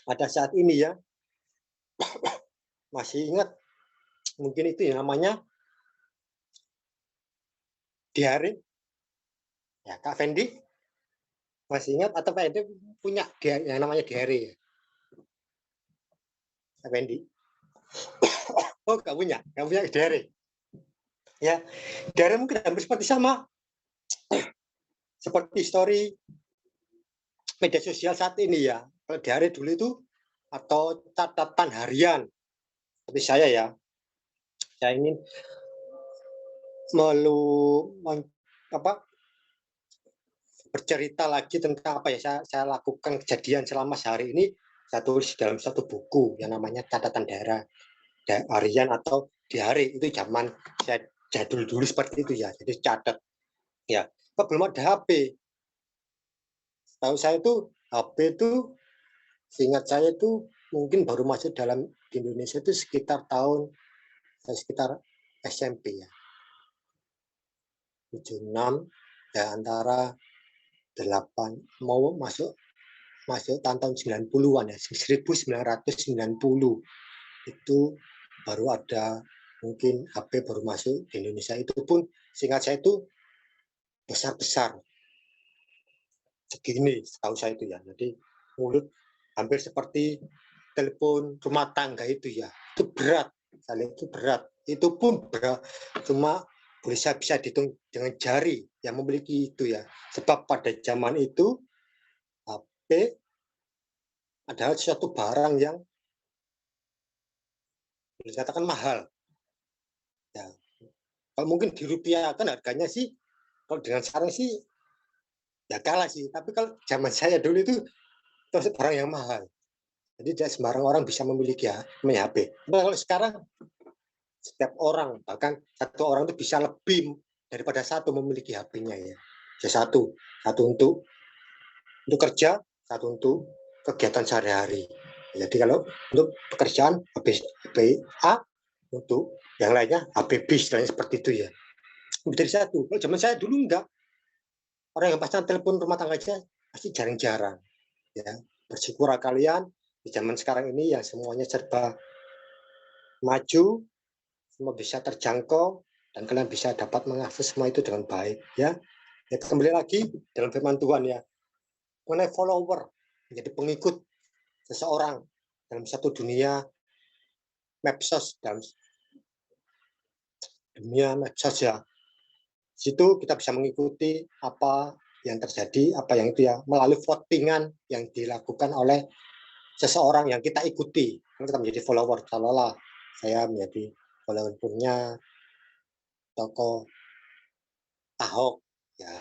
S2: pada saat ini ya masih ingat mungkin itu yang namanya diary. Ya, Kak Fendi masih ingat atau Pak Fendi punya yang namanya diary ya? Kak Fendi? Oh, nggak punya diary. Ya, diary mungkin hampir seperti sama. Seperti story media sosial saat ini ya. Kalau diary dulu itu atau catatan harian seperti saya ya. Saya ingin bercerita lagi tentang apa ya saya lakukan kejadian selama sehari ini, saya tulis dalam satu buku yang namanya catatan daerah. harian atau di hari. Itu zaman saya jadul dulu seperti itu ya. Jadi catat ya. Kok belum ada HP? Tahu saya itu HP itu, seingat saya itu mungkin baru masuk dalam di Indonesia itu sekitar sekitar SMP ya. 76 ya, antara 8 mau masuk tahun 90-an ya, 1990 itu baru ada mungkin HP baru masuk di Indonesia. Itu pun seingat saya itu besar-besar segini, setahu saya itu ya. Jadi mulut hampir seperti telepon rumah tangga itu ya. Itu berat, saya lihat itu berat. Itu pun berat, cuma bisa dihitung dengan jari yang memiliki itu ya. Sebab pada zaman itu HP adalah suatu barang yang boleh dikatakan mahal. Ya. Kalau mungkin dirupiahkan harganya sih, kalau dengan sekarang sih ya kalah sih. Tapi kalau zaman saya dulu itu terus barang yang mahal. Jadi tidak sembarang orang bisa memiliki HP. Nah, kalau sekarang setiap orang, bahkan satu orang itu bisa lebih daripada satu memiliki HP-nya ya. Satu untuk kerja, satu untuk kegiatan sehari-hari. Jadi kalau untuk pekerjaan HP A, untuk yang lainnya HP B, istilahnya seperti itu ya. Lebih dari satu. Kalau zaman saya dulu enggak. Orang yang pasang telepon rumah tangga aja pasti jarang-jarang. Ya, bersyukur kalian di zaman sekarang ini yang semuanya serba maju, semua bisa terjangkau, dan kalian bisa dapat mengakses semua itu dengan baik. Ya, kembali lagi dalam firman Tuhan ya, mengenai follower, menjadi pengikut seseorang dalam satu dunia medsos, dalam dunia medsos ya. Situ kita bisa mengikuti apa yang terjadi, apa yang itu ya, melalui votingan yang dilakukan oleh seseorang yang kita ikuti. Kita menjadi follower, seolah-olah saya menjadi follower punya tokoh Ahok ya,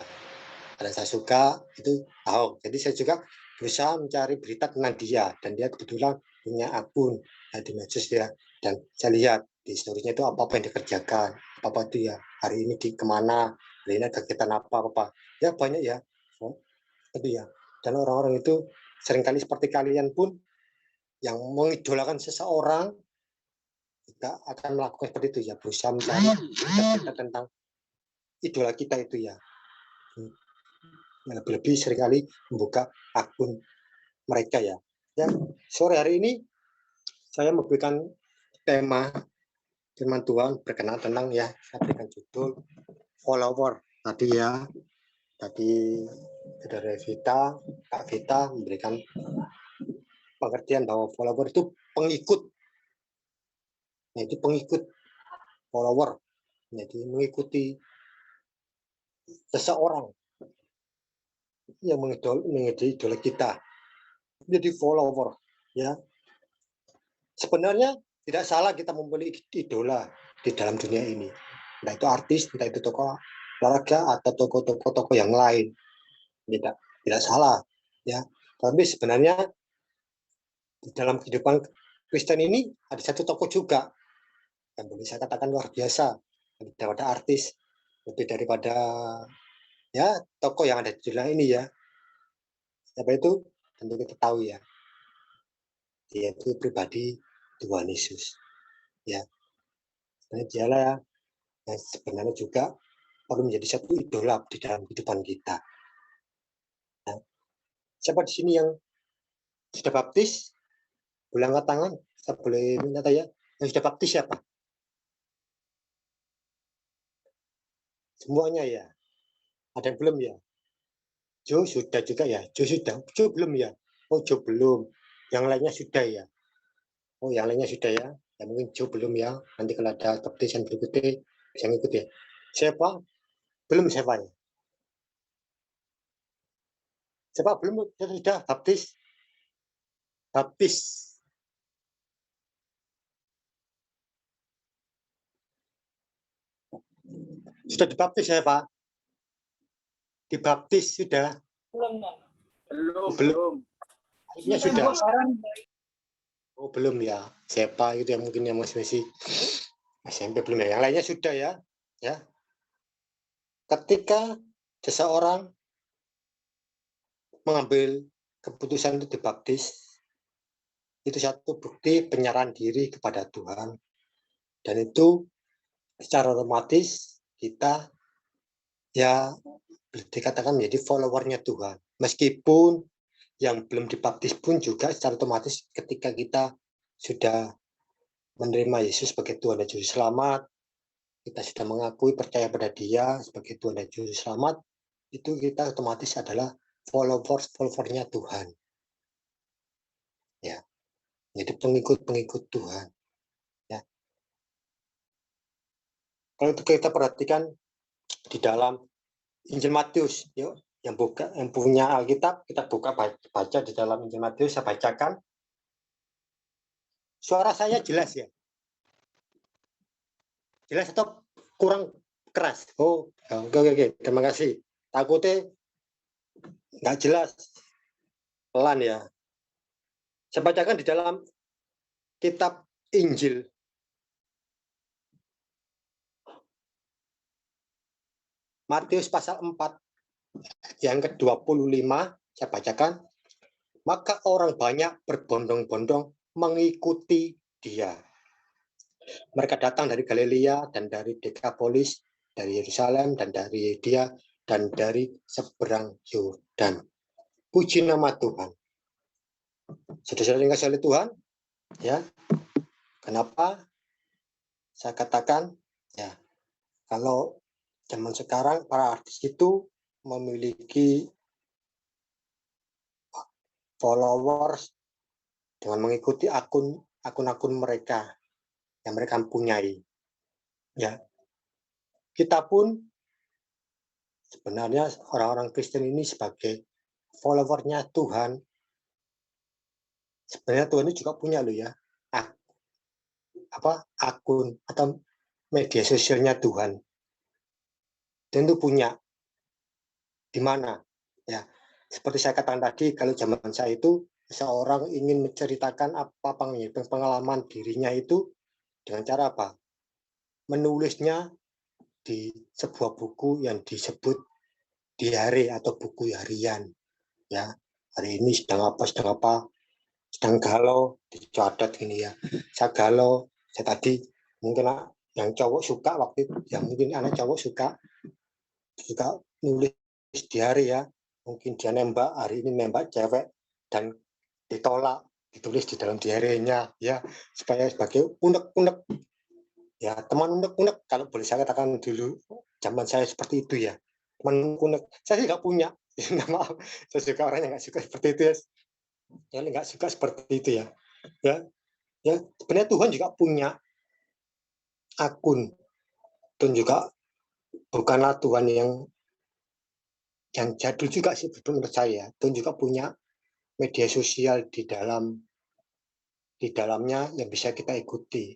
S2: ada saya suka itu Ahok. Jadi saya juga berusaha mencari berita tentang dia, dan dia kebetulan punya akun di medsos dia, dan saya lihat di story-nya itu apa yang dikerjakan, apa itu ya, hari ini di kemana, hari ini kegiatan apa ya, banyak ya, itu ya. Dan orang-orang itu seringkali seperti kalian pun yang mengidolakan seseorang juga akan melakukan seperti itu ya, berusaha mencari berita tentang idola kita itu ya. Lebih-lebih seringkali membuka akun mereka ya. Ya, sore hari ini saya memberikan tema firman Tuhan berkenaan tentang ya, saya berikan judul follower tadi ya. Tadi saudara Vita, Kak Vita memberikan pengertian bahwa follower itu pengikut. Yaitu pengikut, follower. Jadi mengikuti seseorang yang mengikuti idola kita. Jadi follower ya. Sebenarnya tidak salah kita memiliki idola di dalam dunia ini. Entah itu artis, entah itu tokoh olahraga atau tokoh yang lain. Tidak salah ya. Tapi sebenarnya di dalam kehidupan Kristen ini ada satu tokoh juga yang boleh saya katakan luar biasa, lebih daripada artis, lebih daripada ya tokoh yang ada di dunia ini ya. Siapa itu? Tentu kita tahu ya. Yaitu pribadi Tuhan Yesus. Ya. Sebenarnya dialah yang sebenarnya juga perlu menjadi satu idola di dalam kehidupan kita. Nah, siapa di sini yang sudah baptis? Boleh angkat tangan? Saya boleh minta ya. Yang sudah baptis siapa? Semuanya ya. Ada yang belum ya? Jo sudah juga ya. Jo sudah. Jo belum ya? Oh, Jo belum. Yang lainnya sudah ya. Oh, yang lainnya sudah ya. Ya mungkin Jo belum ya. Nanti kalau ada baptisan berikutnya bisa ngikut ya. Siapa? Belum siapanya? Siapa belum sudah baptis? Baptis. Sudah dibaptis ya Pak? Dibaptis sudah?
S3: Belum.
S2: Belum. Ya sudah. Oh, belum ya. Siapa itu yang mungkin yang masih SMP belum ya. Yang lainnya sudah ya. Ya. Ketika seseorang mengambil keputusan untuk dibaptis, itu satu bukti penyerahan diri kepada Tuhan. Dan itu secara otomatis kita ya dikatakan menjadi followernya Tuhan. Meskipun yang belum dibaptis pun juga secara otomatis ketika kita sudah menerima Yesus sebagai Tuhan dan Juru Selamat, kita sudah mengakui percaya pada Dia sebagai Tuhan dan Juru Selamat, itu kita otomatis adalah followernya Tuhan. Ya, jadi pengikut-pengikut Tuhan. Ya. Kalau kita perhatikan di dalam Injil Matius, yuk, yang punya Alkitab, kita baca di dalam Injil Matius, saya bacakan. Suara saya jelas ya? Jelas atau kurang keras? Oh, oke. Terima kasih. Takutnya nggak jelas, pelan ya. Saya bacakan di dalam kitab Injil. Matius pasal 4, yang ke-25, saya bacakan. Maka orang banyak berbondong-bondong mengikuti Dia. Mereka datang dari Galilea dan dari Dekapolis, dari Yerusalem dan dari Yudea dan dari seberang Yordan. Puji nama Tuhan. Saudara-saudara yang dikasihi oleh Tuhan, ya. Kenapa saya katakan ya, kalau zaman sekarang para artis itu memiliki followers dengan mengikuti akun-akun mereka yang mereka punyai. Ya, kita pun sebenarnya orang-orang Kristen ini sebagai followernya Tuhan. Sebenarnya Tuhan ini juga punya loh ya, akun atau media sosialnya Tuhan. Dan itu punya di mana? Ya, seperti saya katakan tadi, kalau zaman saya itu seorang ingin menceritakan apa pengalaman dirinya itu dengan cara apa? Menulisnya di sebuah buku yang disebut diare atau buku harian. Ya, hari ini sedang apa, sedang galau, dicatat gini ya. Saya galau, saya tadi mungkin yang cowok suka waktu itu, yang mungkin anak cowok suka nulis diare ya. Mungkin dia nembak, hari ini nembak cewek dan ditolak, ditulis di dalam diarenya ya, supaya sebagai unek-unek ya, teman unek-unek kalau boleh saya katakan dulu zaman saya seperti itu ya, teman unek. Saya sih nggak punya, maaf, saya juga orang yang nggak suka seperti itu ya, nggak suka seperti itu ya, ya sebenarnya Tuhan juga punya akun. Tuhan juga bukanlah Tuhan yang jadul juga sih menurut saya. Tuhan juga punya media sosial di dalamnya yang bisa kita ikuti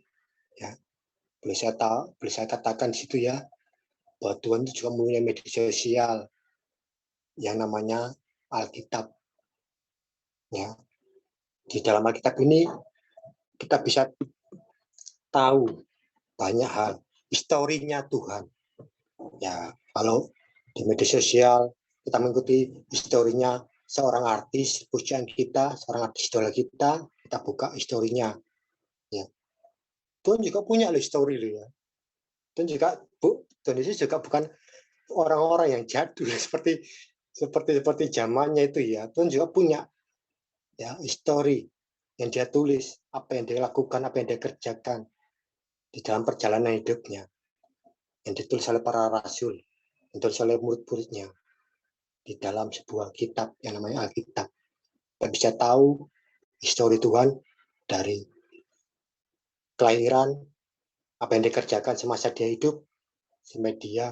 S2: ya. Boleh saya katakan di situ ya, bahwa Tuhan itu juga mempunyai media sosial yang namanya Alkitab. Ya, di dalam Alkitab ini kita bisa tahu banyak hal, historinya Tuhan. Ya, kalau di media sosial kita mengikuti historinya seorang artis pujian kita, seorang artis idola kita buka historinya. Ya, Tuhan juga punya histori loh ya. Tuhan Yesus juga bukan orang-orang yang jadul seperti zamannya itu ya. Tuhan juga punya ya histori yang dia tulis, apa yang dia lakukan, apa yang dia kerjakan di dalam perjalanan hidupnya, yang ditulis oleh para rasul, yang ditulis oleh murid-muridnya di dalam sebuah kitab yang namanya Alkitab. Kita bisa tahu histori Tuhan dari kelahiran, apa yang dikerjakan semasa dia hidup, sampai dia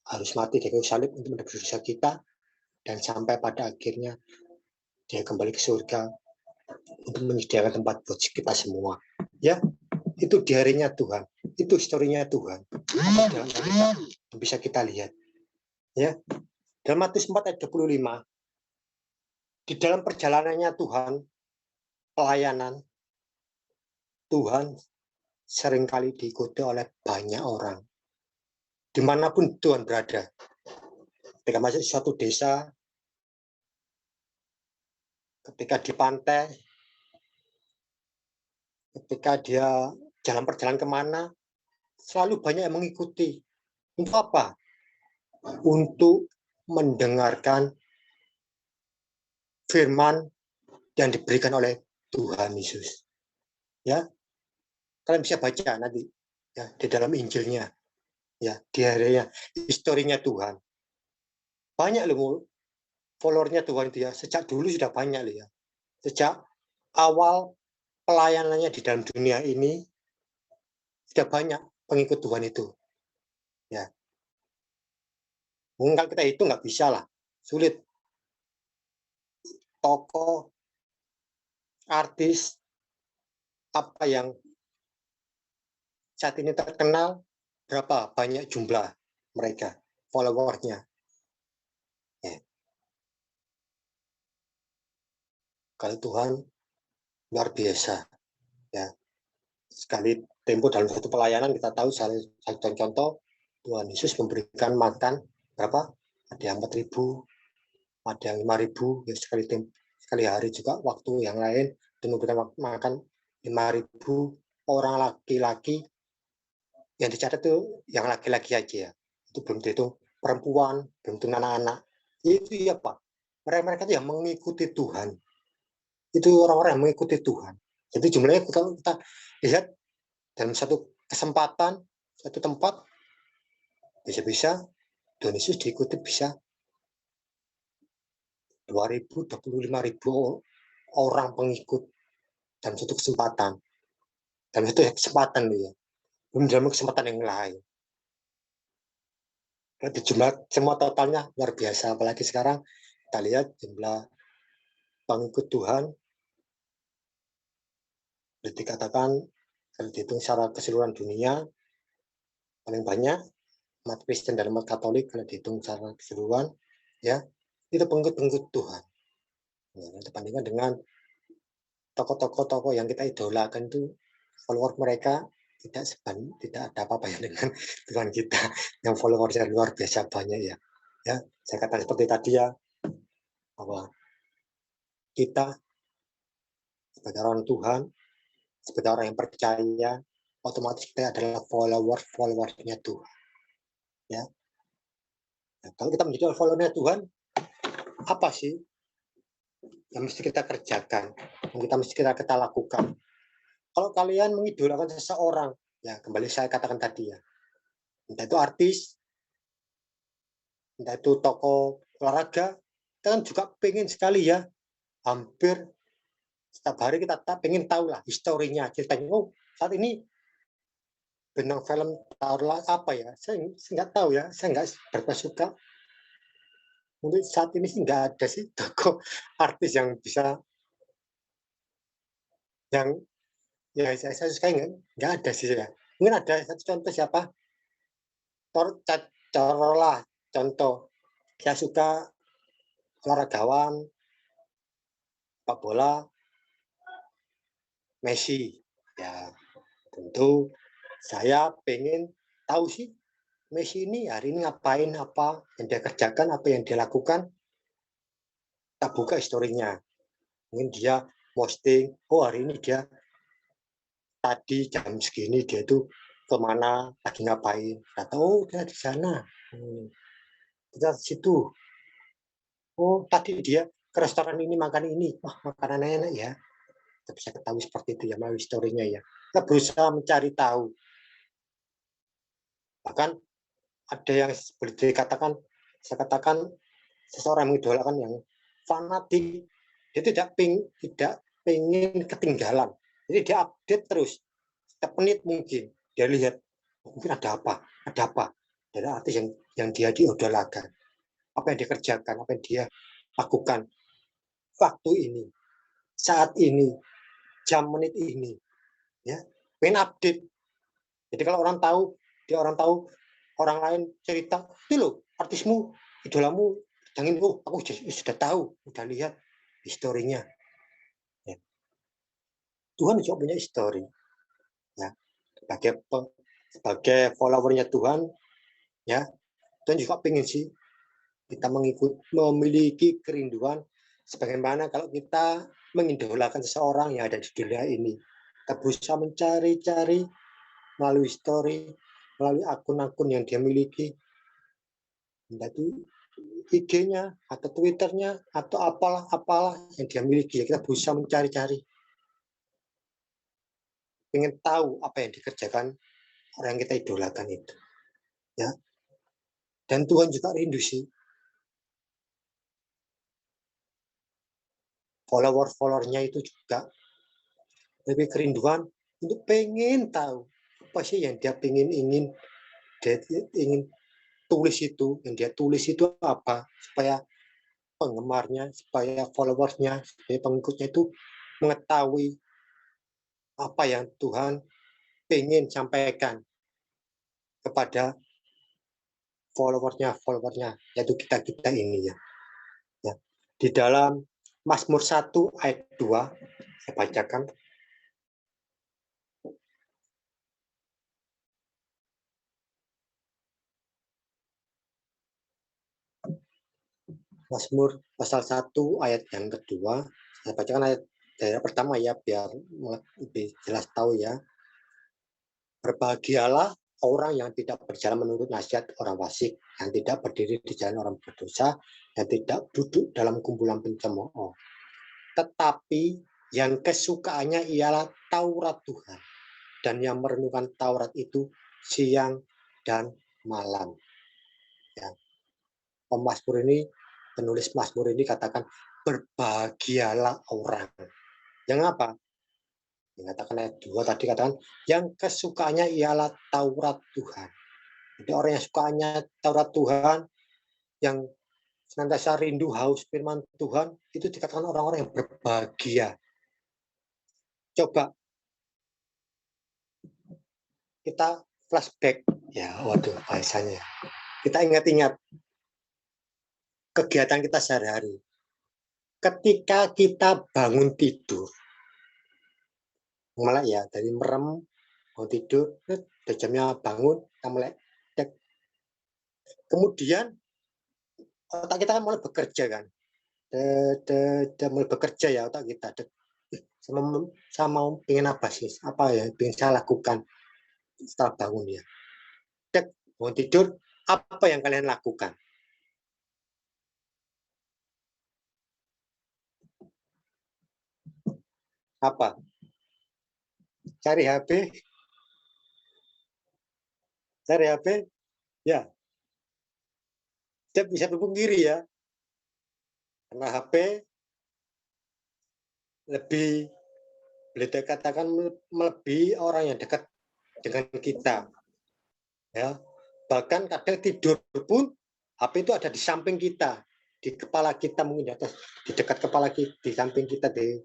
S2: harus mati di kayu salib untuk menebus dosa kita, dan sampai pada akhirnya dia kembali ke surga untuk menyediakan tempat buat kita semua. Ya, itu diarinya Tuhan, itu historinya Tuhan. Dalam yang bisa kita lihat. Ya, dalam Matius 4 ayat 25, di dalam perjalanannya Tuhan, pelayanan Tuhan seringkali diikuti oleh banyak orang. Dimanapun Tuhan berada. Ketika masuk suatu desa, ketika di pantai, ketika dia jalan perjalanan kemana, selalu banyak yang mengikuti. Untuk apa? Untuk mendengarkan firman yang diberikan oleh Tuhan Yesus. Ya, kalian bisa baca nanti ya di dalam Injilnya, ya di harinya, historinya Tuhan. Banyak loh followernya Tuhan itu ya. Sejak dulu sudah banyak loh ya. Sejak awal pelayanannya di dalam dunia ini sudah banyak pengikut Tuhan itu. Ya, mungkin kalau kita hitung nggak bisa lah, sulit. Tokoh, artis, apa yang saat ini terkenal, berapa banyak jumlah mereka, followernya. Ya. Kalau Tuhan luar biasa. Ya. Sekali tempo dalam satu pelayanan kita tahu satu contoh Tuhan Yesus memberikan makan berapa? Ada yang 4.000, ada yang 5.000 ya sekali hari juga waktu yang lain dan memberikan makan 5.000 orang laki-laki yang dicatat itu yang laki-laki aja ya. Itu belum dihitung perempuan, belum dihitung anak-anak. Itu ya Pak. Mereka itu yang mengikuti Tuhan. Itu orang-orang yang mengikuti Tuhan. Jadi jumlahnya kalau kita lihat dalam satu kesempatan, satu tempat, bisa-bisa Tuhan Yesus diikuti bisa 2.000, 25.000 orang pengikut dalam satu kesempatan. Dalam satu kesempatan ya. Belum dalam kesempatan yang lain. Di jumlah semua totalnya luar biasa. Apalagi sekarang kita lihat jumlah pengikut Tuhan dikatakan kalau dihitung secara keseluruhan dunia paling banyak umat Kristen dan umat Katolik kalau dihitung secara keseluruhan ya itu pengikut Tuhan. Nah, dibandingkan dengan tokoh-tokoh yang kita idolakan itu follower mereka tidak ada apa-apa dengan Tuhan kita yang followersnya luar biasa banyak ya. Ya, saya katakan seperti tadi ya bahwa kita sebagai orang Tuhan, sebagai orang yang percaya, otomatis kita adalah followersnya Tuhan. Ya. Nah, kalau kita menjadi followernya Tuhan, apa sih yang mesti kita kerjakan, yang mesti kita lakukan? Kalau kalian mengidolakan seseorang, ya kembali saya katakan tadi ya, entah itu artis, entah itu tokoh olahraga, kita kan juga pengen sekali ya, hampir setiap hari kita pengen tahu lah historinya, ceritanya. Oh, saat ini bintang film taruhlah apa ya, saya nggak tahu ya, saya nggak berapa suka. Mungkin saat ini sih nggak ada sih tokoh artis yang bisa, yang ya saya suka nggak ada sih ya. Mungkin ada satu contoh siapa? Taruhlah contoh, saya suka olahragawan sepak bola Messi. Ya, tentu saya pengen tahu sih Messi ini hari ini ngapain, apa yang dia kerjakan, apa yang dia lakukan. Kita buka historinya. Mungkin dia posting, oh hari ini dia tadi jam segini dia itu kemana, lagi ngapain. Kata, oh dia di sana. Kita di situ. Oh tadi dia ke restoran ini makan ini. Wah makanannya enak ya. Kita bisa ketahui seperti itu ya melalui historinya ya. Kita berusaha mencari tahu. Bahkan ada yang boleh dikatakan, saya katakan seseorang mengidolakan yang fanatik, dia tidak pengen ketinggalan. Jadi dia update terus, setiap menit mungkin dia lihat mungkin ada apa dari artis yang dia diidolakan, apa yang dia kerjakan, apa yang dia lakukan waktu ini, saat ini, jam menit ini, ya, pengen update. Jadi kalau orang tahu orang lain cerita, itu loh artismu, idolamu, jangan aku sudah tahu, sudah lihat historinya. Ya. Tuhan juga punya histori. Ya, sebagai followernya Tuhan, ya, Tuhan juga pengen sih kita memiliki kerinduan sebagaimana kalau kita mengidolakan seseorang yang ada di dunia ini. Kita berusaha mencari-cari melalui story, melalui akun-akun yang dia miliki, entah itu IG-nya atau Twitter-nya atau apalah yang dia miliki. Ya, kita berusaha mencari-cari, ingin tahu apa yang dikerjakan orang yang kita idolakan itu. Ya, dan Tuhan juga rindu sih follower-followernya itu juga lebih kerinduan untuk pengen tahu apa sih yang dia ingin tulis itu, yang dia tulis itu apa, supaya penggemarnya, supaya followersnya, supaya pengikutnya itu mengetahui apa yang Tuhan ingin sampaikan kepada followersnya, yaitu kita ini ya. Ya. Di dalam Mazmur 1 ayat 2, saya bacakan. Mazmur pasal 1 ayat yang kedua, saya bacakan ayat daerah pertama ya, biar lebih jelas tahu ya. Berbahagialah orang yang tidak berjalan menurut nasihat orang fasik, yang tidak berdiri di jalan orang berdosa, yang tidak duduk dalam kumpulan pencemooh. Tetapi yang kesukaannya ialah Taurat Tuhan, dan yang merenungkan Taurat itu siang dan malam. Ya. Penulis Mazmur ini katakan berbahagialah orang. Yang apa? Dikatakan ayat 2 tadi katakan yang kesukaannya ialah Taurat Tuhan. Jadi orang yang sukanya Taurat Tuhan, yang senantiasa rindu haus firman Tuhan, itu dikatakan orang-orang yang berbahagia. Coba kita flashback, ya waduh bahasanya. Kita ingat-ingat kegiatan kita sehari-hari. Ketika kita bangun tidur, mulai ya dari merem, mau tidur, jamnya bangun, kita mulai. Kemudian otak kita kan mulai bekerja kan, mulai bekerja ya otak kita. Sama pengen apa sih? Apa ya pengen saya lakukan setelah bangun ya? Mau tidur, apa yang kalian lakukan? Apa? Cari HP? Cari HP? Ya. Tidak bisa dipungkiri ya. Karena HP lebih, boleh dikatakan melebihi orang yang dekat dengan kita. Ya. Bahkan kadang tidur pun HP itu ada di samping kita, di kepala kita mungkin, di atas, di dekat kepala kita, di samping kita, di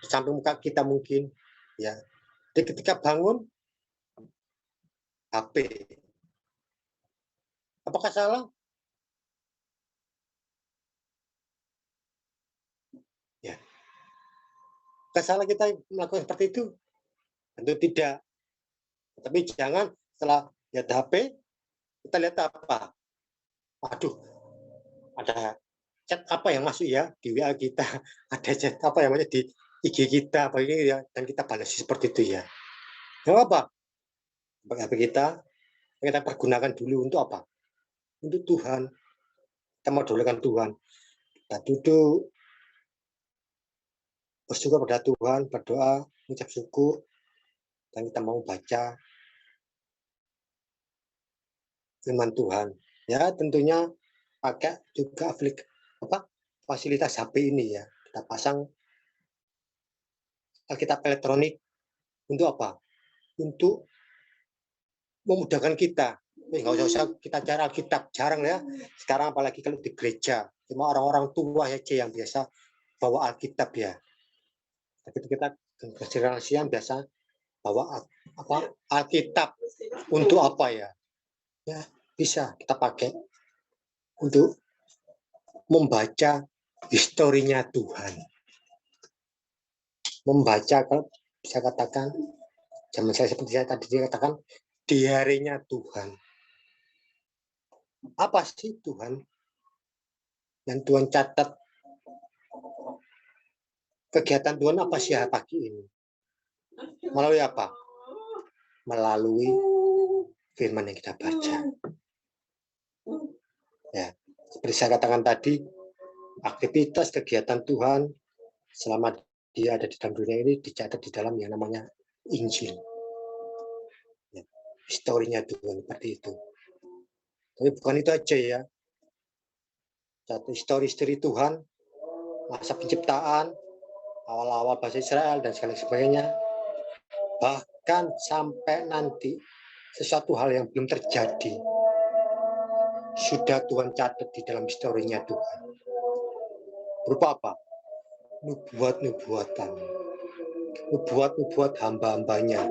S2: samping muka kita mungkin. Ya. Jadi ketika bangun, HP. Apakah salah? Ya. Apakah salah kita melakukan seperti itu? Tentu tidak. Tapi jangan setelah lihat HP, kita lihat apa? Waduh, ada chat apa yang masuk ya di WA kita, ada chat apa yang masuk di IG kita, apa ini ya, dan kita balas seperti itu ya. Nggak apa? Pakai HP kita pergunakan dulu untuk apa? Untuk Tuhan. Kita mau mendahulukan Tuhan. Kita duduk, bersyukur pada Tuhan, berdoa, mengucap syukur, dan kita mau baca firman Tuhan. Ya, tentunya pakai juga fasilitas HP ini ya. Kita pasang Alkitab elektronik untuk apa? Untuk memudahkan kita. Nggak usah kita cari Alkitab, jarang ya. Sekarang apalagi kalau di gereja, cuma orang-orang tua aja yang biasa bawa Alkitab ya. Tapi kita generasi yang biasa bawa Alkitab untuk apa ya? Ya bisa kita pakai untuk membaca historinya Tuhan. Membaca saya katakan, zaman saya seperti saya tadi dikatakan, diarinya Tuhan. Apa sih Tuhan? Yang Tuhan catat, kegiatan Tuhan apa sih pagi ini? Melalui apa? Melalui firman yang kita baca. Ya, seperti saya katakan tadi, aktivitas kegiatan Tuhan selama dia ada di dalam dunia ini dicatat di dalam yang namanya Injil. Ya, historinya Tuhan seperti itu. Tapi bukan itu aja ya. Histori-histori Tuhan, masa penciptaan, awal-awal bahasa Israel dan segala sebagainya. Bahkan sampai nanti sesuatu hal yang belum terjadi sudah Tuhan catat di dalam historinya Tuhan. Berupa apa? Nubuat-nubuatan. Nubuat-nubuat hamba-hambanya.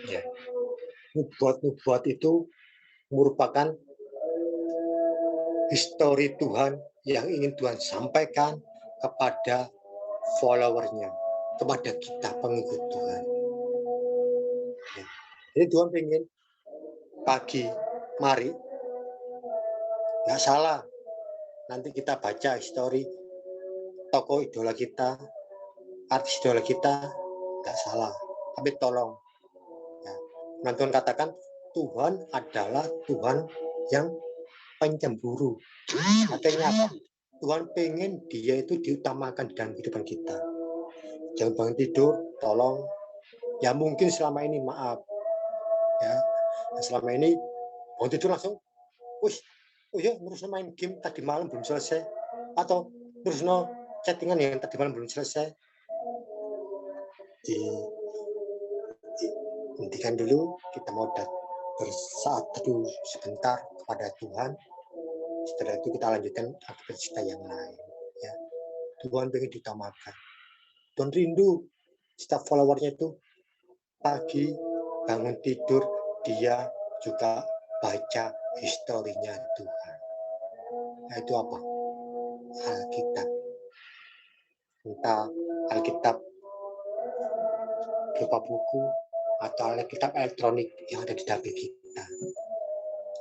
S2: Ya. Nubuat-nubuat itu merupakan histori Tuhan yang ingin Tuhan sampaikan kepada followernya, kepada kita pengikut Tuhan. Ya. Jadi Tuhan ingin pagi, mari, nggak salah. Nanti kita baca histori tokoh idola kita, artis idola kita, nggak salah. Tapi tolong, ya, Tuhan katakan Tuhan adalah Tuhan yang pencemburu. Artinya apa? Tuhan pengen dia itu diutamakan dalam kehidupan kita. Jangan bangun tidur, tolong. Ya mungkin selama ini maaf, ya. Selama ini bangun tidur langsung, wih, oh ya, terus main game tadi malam belum selesai, atau terus chattingan yang tadi malam belum selesai. Hentikan dulu, kita mau bersaat teduh sebentar kepada Tuhan. Setelah itu kita lanjutkan aktivitas kita yang lain. Ya. Tuhan pengen ditamakan. Tuhan rindu setiap followernya itu pagi bangun tidur dia juga baca historinya Tuhan. Yaitu apa? Alkitab. Entah Alkitab berupa buku atau Alkitab elektronik yang ada di HP kita.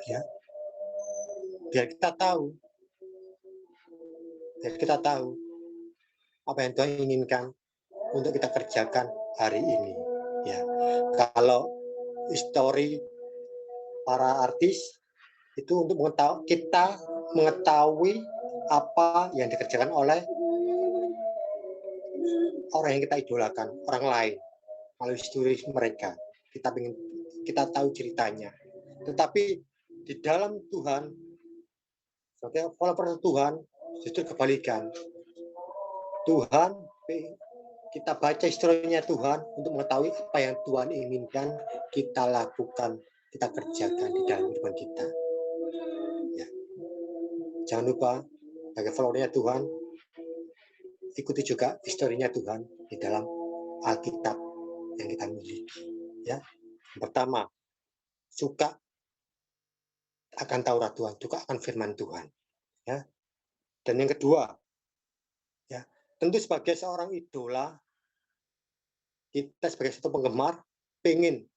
S2: Ya. Biar kita tahu apa yang Tuhan inginkan untuk kita kerjakan hari ini. Ya, kalau histori para artis itu untuk kita mengetahui apa yang dikerjakan oleh orang yang kita idolakan, orang lain, melalui histori mereka. Kita tahu ceritanya. Tetapi di dalam Tuhan, sebagai follower Tuhan, justru kebalikan. Tuhan, kita baca historinya Tuhan untuk mengetahui apa yang Tuhan inginkan kita lakukan, kita kerjakan di dalam kehidupan kita. Ya. Jangan lupa, sebagai followernya Tuhan, ikuti juga historinya Tuhan di dalam Alkitab yang kita miliki. Ya. Yang pertama, suka akan Taurat Tuhan, suka akan firman Tuhan. Ya. Dan yang kedua, ya, tentu sebagai seorang idola, kita sebagai satu penggemar pengen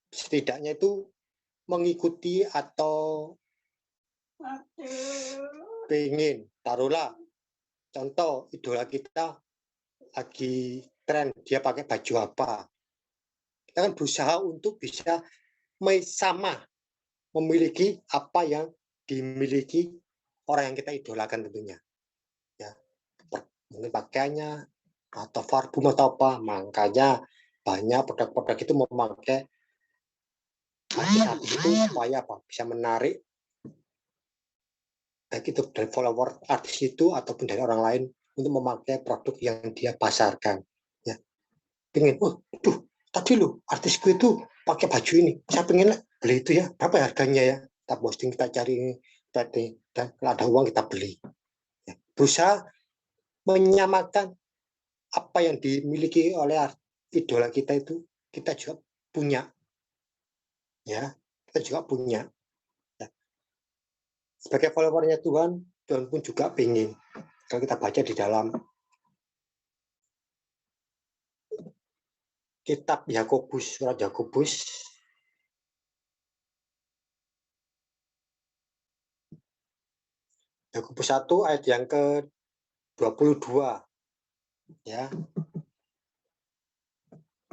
S2: setidaknya itu mengikuti atau pengen, taruhlah contoh idola kita lagi tren dia pakai baju apa, kita kan berusaha untuk bisa sama memiliki apa yang dimiliki orang yang kita idolakan tentunya, ya, mungkin pakaiannya atau parfum atau apa. Makanya banyak produk-produk itu memakai artis itu supaya apa, bisa menarik baik itu dari follower artis itu ataupun dari orang lain untuk memakai produk yang dia pasarkan. Ya, pengen, tadi lo artisku itu pakai baju ini, saya pengen beli itu ya, berapa harganya ya, kita posting, kita cari tadi, dan kalau ada uang kita beli. Ya, berusaha menyamakan apa yang dimiliki oleh idola kita itu, kita juga punya. Ya, kita juga punya. Ya. Sebagai followernya Tuhan, Tuhan pun juga ingin. Kalau kita baca di dalam kitab Yakobus, surat Yakobus Yakobus 1 ayat yang ke-22 ya.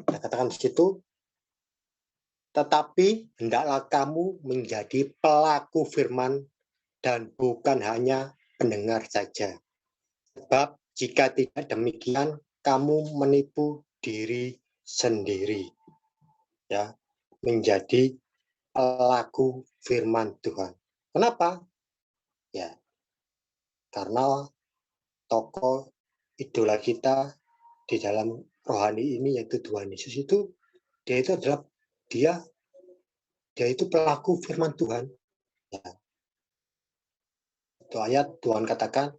S2: Saya katakan di situ, tetapi hendaklah kamu menjadi pelaku firman dan bukan hanya pendengar saja. Sebab jika tidak demikian, kamu menipu diri sendiri. Ya, menjadi pelaku firman Tuhan. Kenapa? Ya, karena tokoh idola kita di dalam rohani ini yaitu Tuhan Yesus itu dia itu pelaku firman Tuhan. Ya, itu ayat Tuhan katakan,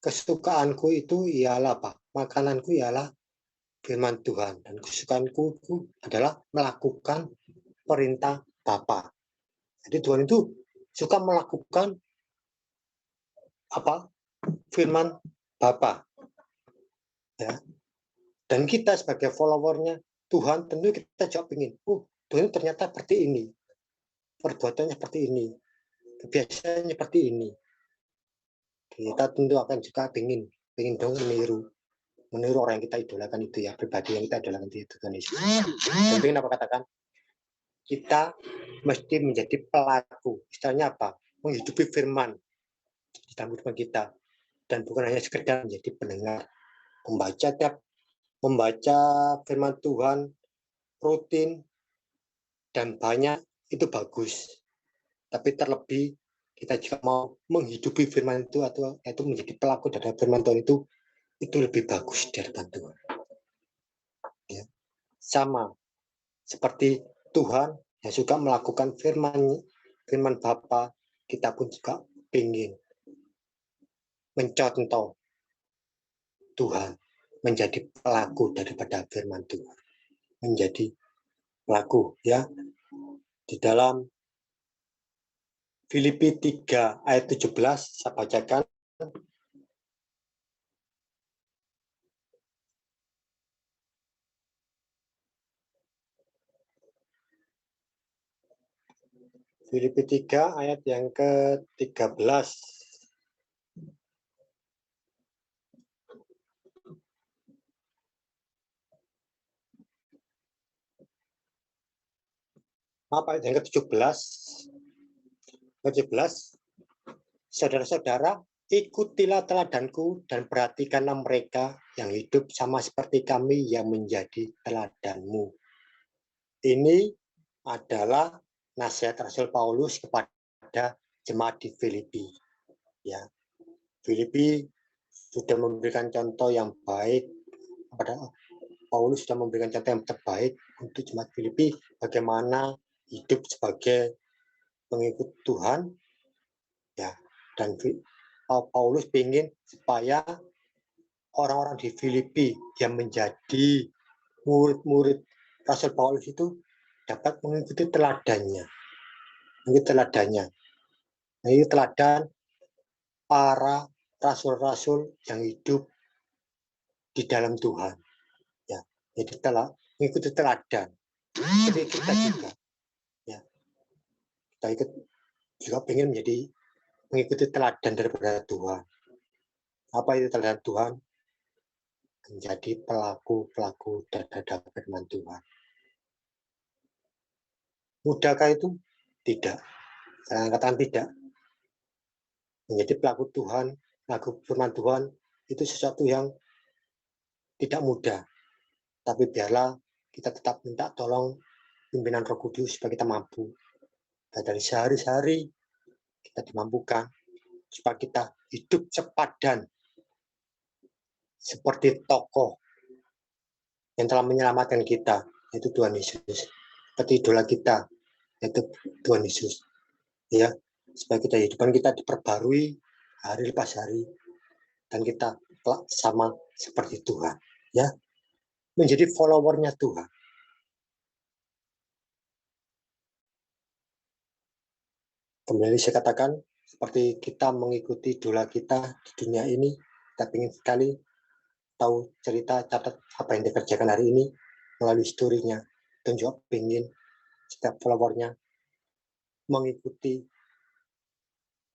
S2: kesukaanku itu ialah apa? Makananku ialah firman Tuhan dan kesukaanku itu adalah melakukan perintah Bapa. Jadi Tuhan itu suka melakukan apa? Firman Bapa. Ya. Dan kita sebagai followernya Tuhan tentu kita juga ingin, Tuhan ternyata seperti ini. Perbuatannya seperti ini. Kebiasaannya seperti ini. Kita tentu akan juga ingin dong meniru orang yang kita idolakan itu ya, pribadi yang kita idolakan itu Tuhan Yesus. Tentu kenapa katakan kita mesti menjadi pelaku. Istilahnya apa? Menghidupi firman di dalam kehidupan kita dan bukan hanya sekedar menjadi pendengar, membaca firman Tuhan rutin dan banyak itu bagus. Tapi terlebih kita juga mau menghidupi firman itu atau itu menjadi pelaku dari firman Tuhan itu lebih bagus dari Tuhan. Ya. Sama seperti Tuhan yang suka melakukan firman Bapa, kita pun juga ingin mencontoh Tuhan menjadi pelaku daripada firman Tuhan, menjadi pelaku ya. Di dalam Filipi 3 ayat 17 saya bacakan. Filipi 3 ayat yang ke-13. Ayat yang ke-17. 17. Saudara-saudara, ikutilah teladanku dan perhatikanlah mereka yang hidup sama seperti kami yang menjadi teladanmu. Ini adalah nasihat Rasul Paulus kepada jemaat di Filipi. Ya, Filipi sudah memberikan contoh yang baik kepada Paulus, sudah memberikan contoh yang terbaik untuk jemaat Filipi bagaimana hidup sebagai pengikut Tuhan. Ya, dan Paulus ingin supaya orang-orang di Filipi yang menjadi murid-murid Rasul Paulus itu dapat mengikuti teladannya. Nah, ini teladan para rasul-rasul yang hidup di dalam Tuhan. Ya, jadi mengikuti teladan. Jadi kita juga, ya, kita ikut juga ingin mengikuti teladan daripada Tuhan. Apa itu teladan Tuhan? Menjadi pelaku-pelaku terhadap firman Tuhan. Mudahkah itu? Tidak. Saya katakan tidak. Menjadi pelaku Tuhan, pelaku firman Tuhan itu sesuatu yang tidak mudah. Tapi biarlah kita tetap minta tolong pimpinan Roh Kudus supaya kita mampu. Dan dari sehari-hari kita dimampukan supaya kita hidup sepadan seperti tokoh yang telah menyelamatkan kita, yaitu Tuhan Yesus. Seperti idola kita, yaitu Tuhan Yesus. Ya, supaya kehidupan kita diperbarui hari lepas hari dan kita sama seperti Tuhan. Ya, menjadi followernya Tuhan. Kembali saya katakan, seperti kita mengikuti idola kita di dunia ini, kita ingin sekali tahu cerita, catat apa yang dikerjakan hari ini melalui story-nya. Dan juga ingin setiap followernya mengikuti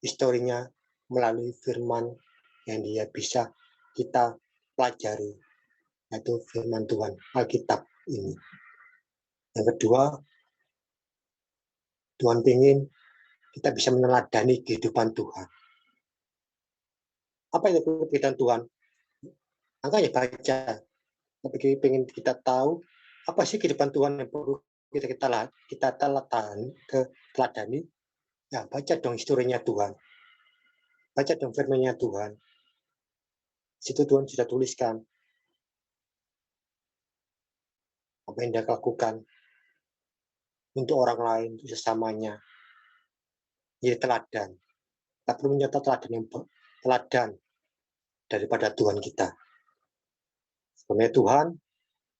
S2: historinya melalui firman yang dia bisa kita pelajari, yaitu firman Tuhan, Alkitab ini. Yang kedua, Tuhan ingin kita bisa meneladani kehidupan Tuhan. Apa itu kehidupan Tuhan? Makanya baca. Tapi ingin kita tahu apa sih kehidupan Tuhan yang perlu kita teladani. Ya, baca dong historinya Tuhan. Baca dong firman-Nya Tuhan. Situ Tuhan sudah tuliskan apa yang dia lakukan untuk orang lain, untuk sesamanya. Jadi teladan. Kita perlu menyata teladan daripada Tuhan kita. Sebenarnya Tuhan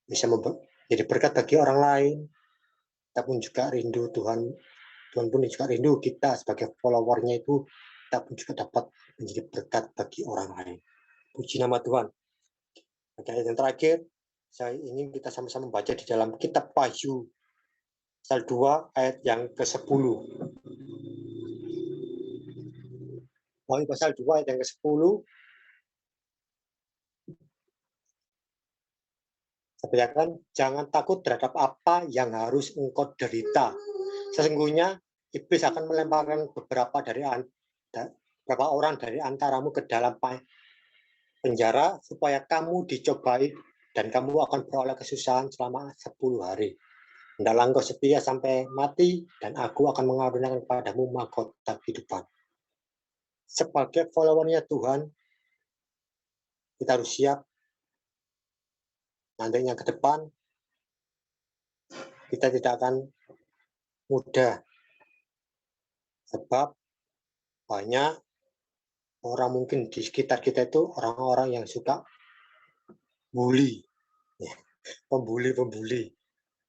S2: bisa menjadi berkat bagi orang lain. Kita pun juga rindu Tuhan pun juga rindu kita sebagai followernya itu, kita pun juga dapat menjadi berkat bagi orang lain. Puji nama Tuhan. Ayat yang terakhir, saya ingin kita sama-sama membaca di dalam kitab Wahyu pasal 2 ayat yang ke-10. Wahyu pasal 2 ayat yang ke-10. Saya katakan, jangan takut terhadap apa yang harus engkau derita. Sesungguhnya iblis akan melemparkan beberapa orang dari antaramu ke dalam penjara supaya kamu dicobai dan kamu akan beroleh kesusahan selama 10 hari. Hendaklah engkau setia sampai mati dan aku akan mengaruniakan kepadamu mahkota kehidupan. Sebagai followernya Tuhan, kita harus siap nantinya ke depan kita tidak akan mudah, sebab banyak orang mungkin di sekitar kita itu orang-orang yang suka bully, ya, pembuli,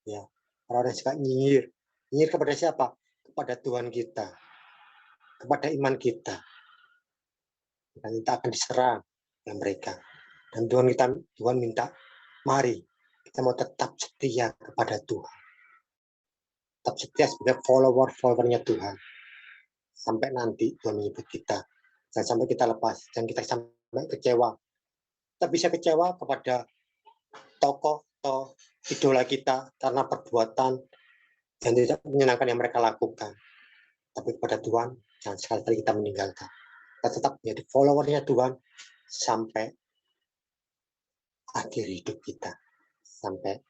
S2: ya, orang yang suka nyinyir kepada siapa? Kepada Tuhan kita, kepada iman kita, dan kita akan diserang oleh mereka. Dan Tuhan minta, mari kita mau tetap setia kepada Tuhan, tetap setia sebagai followernya Tuhan, sampai nanti Tuhan menyebut kita. Jangan sampai kita lepas, jangan kita sampai kecewa. Kita bisa kecewa kepada tokoh atau idola kita karena perbuatan yang tidak menyenangkan yang mereka lakukan. Tapi kepada Tuhan, jangan sekali-kali kita meninggalkan. Kita tetap menjadi followernya Tuhan sampai akhir hidup kita. Sampai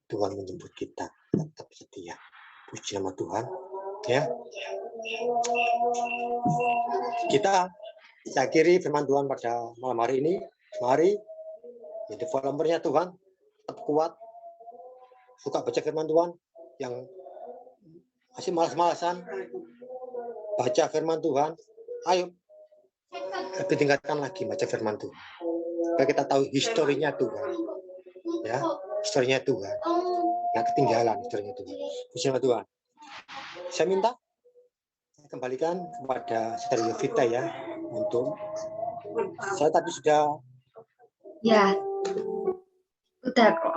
S2: Tuhan menyebut kita tetap setia. Puji nama Tuhan. Ya. Kita akhiri firman Tuhan pada malam hari ini. Mari jadi followernya Tuhan, tetap kuat, suka baca firman Tuhan, yang masih malas-malasan baca firman Tuhan, ayo lebih tingkatkan lagi baca firman Tuhan, supaya kita tahu historinya Tuhan, ya, historinya Tuhan, yang ketinggalan historinya Tuhan. Puji nama Tuhan. Saya minta kembalikan kepada Saudara Yovita ya, untuk saya tadi sudah
S1: Ya, udah kok.